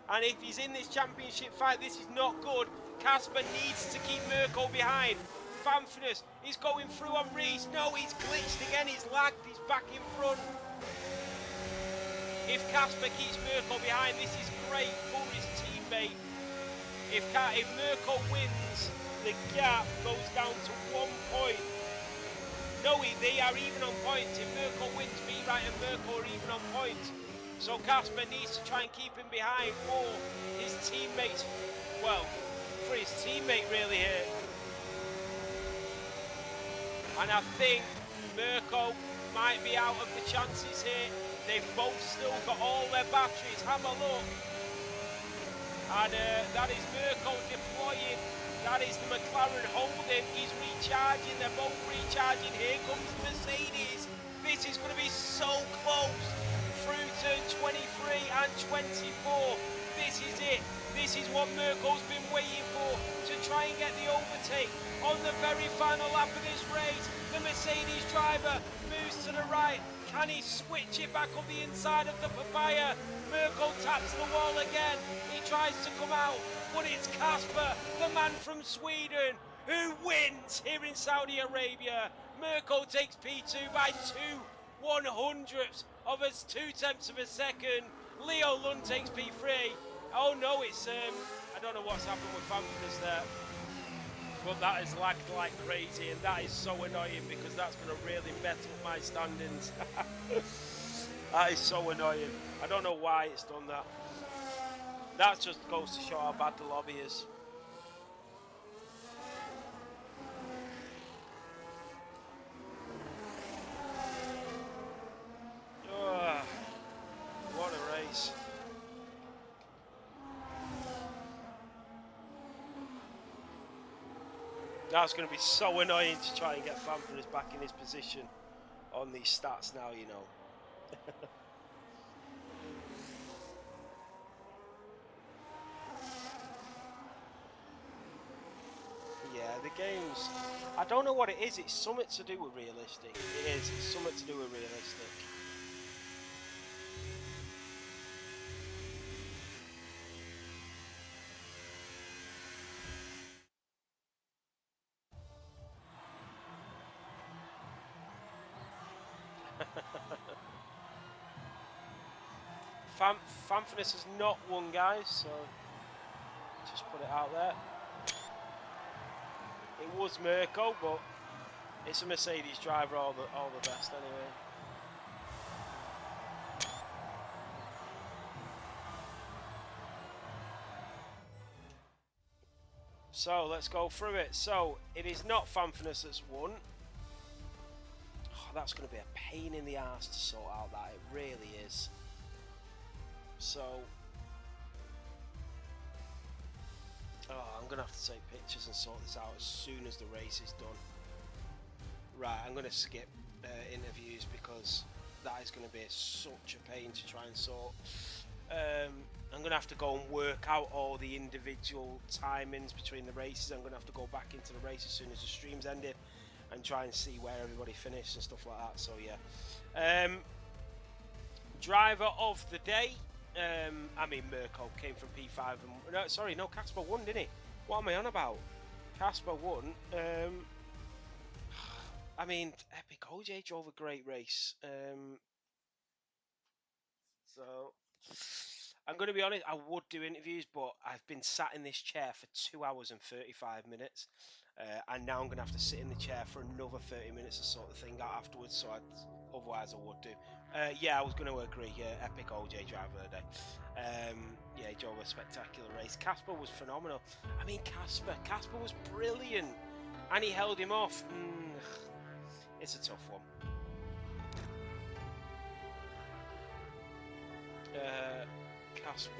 And if he's in this championship fight, this is not good. Casper needs to keep Mirko behind. Fanfres is going through on Reese. No, he's glitched again, he's lagged, he's back in front. If Casper keeps Mirko behind, this is great for his teammate. If Mirko wins, the gap goes down to 1 point. No, they are even on points. If Mirko wins, B-Right and Mirko are even on points. So Casper needs to try and keep him behind for his teammates. Well, for his teammate really here. And I think Mirko might be out of the chances here. They've both still got all their batteries. Have a look. And that is Mirko deploying. That is the McLaren holding. He's recharging. They're both recharging. Here comes Mercedes. This is going to be so close through turn 23 and 24. This is it. This is what Mirko's been waiting for, to try and get the overtake on the very final lap of this race. The Mercedes driver moves to the right. Can he switch it back on the inside of the papaya? Mirko taps the wall again. He tries to come out, but it's Casper, the man from Sweden, who wins here in Saudi Arabia. Mirko takes P2 by 2/100ths of a 2/10 of a second. Leo Lund takes P3. Oh no, it's I don't know what's happened with Fanfres there, but that is lagged like crazy, and that is so annoying because that's going to really mess up my standings. That is so annoying. I don't know why it's done that. That just goes to show how bad the lobby is. Oh, what a race. That's going to be so annoying to try and get Fanfres back in his position on these stats now, you know. Yeah, the games, I don't know what it is. It's something to do with realistic. It is. It's something to do with realistic. Fanfres has not won, guys, so just put it out there. It was Mirko, but it's a Mercedes driver, all the best anyway. So let's go through it. So it is not Fanfres that's won. Oh, that's going to be a pain in the ass to sort out. That it really is. So, I'm going to have to take pictures and sort this out as soon as the race is done. Right, I'm going to skip interviews because that is going to be such a pain to try and sort. I'm going to have to go and work out all the individual timings between the races. I'm going to have to go back into the race as soon as the stream's ended and try and see where everybody finished and stuff like that. So yeah. Driver of the day. I mean, Mirko came from P5 and no, sorry, no, Casper won, didn't he? What am I on about? Casper won. I mean, Epic OJ drove a great race. So I'm going to be honest, I would do interviews, but I've been sat in this chair for 2 hours and 35 minutes. And now I'm going to have to sit in the chair for another 30 minutes to sort the thing out afterwards. So otherwise I would do. Yeah, I was going to agree. Yeah, Epic OJ driver of the day. Yeah, he drove a spectacular race. Casper was phenomenal. I mean, Casper was brilliant, and he held him off. It's a tough one. Casper.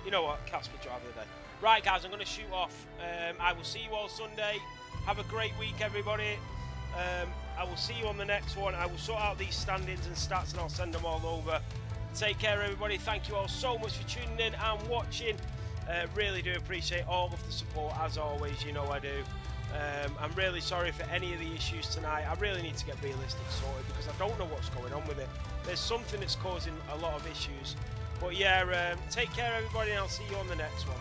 You know what? Casper driver of the day. Right, guys, I'm going to shoot off. I will see you all Sunday. Have a great week, everybody. I will see you on the next one. I will sort out these standings and stats and I'll send them all over. Take care, everybody. Thank you all so much for tuning in and watching. Really do appreciate all of the support, as always. You know I do. I'm really sorry for any of the issues tonight. I really need to get realistic sorted because I don't know what's going on with it. There's something that's causing a lot of issues. But yeah, take care, everybody, and I'll see you on the next one.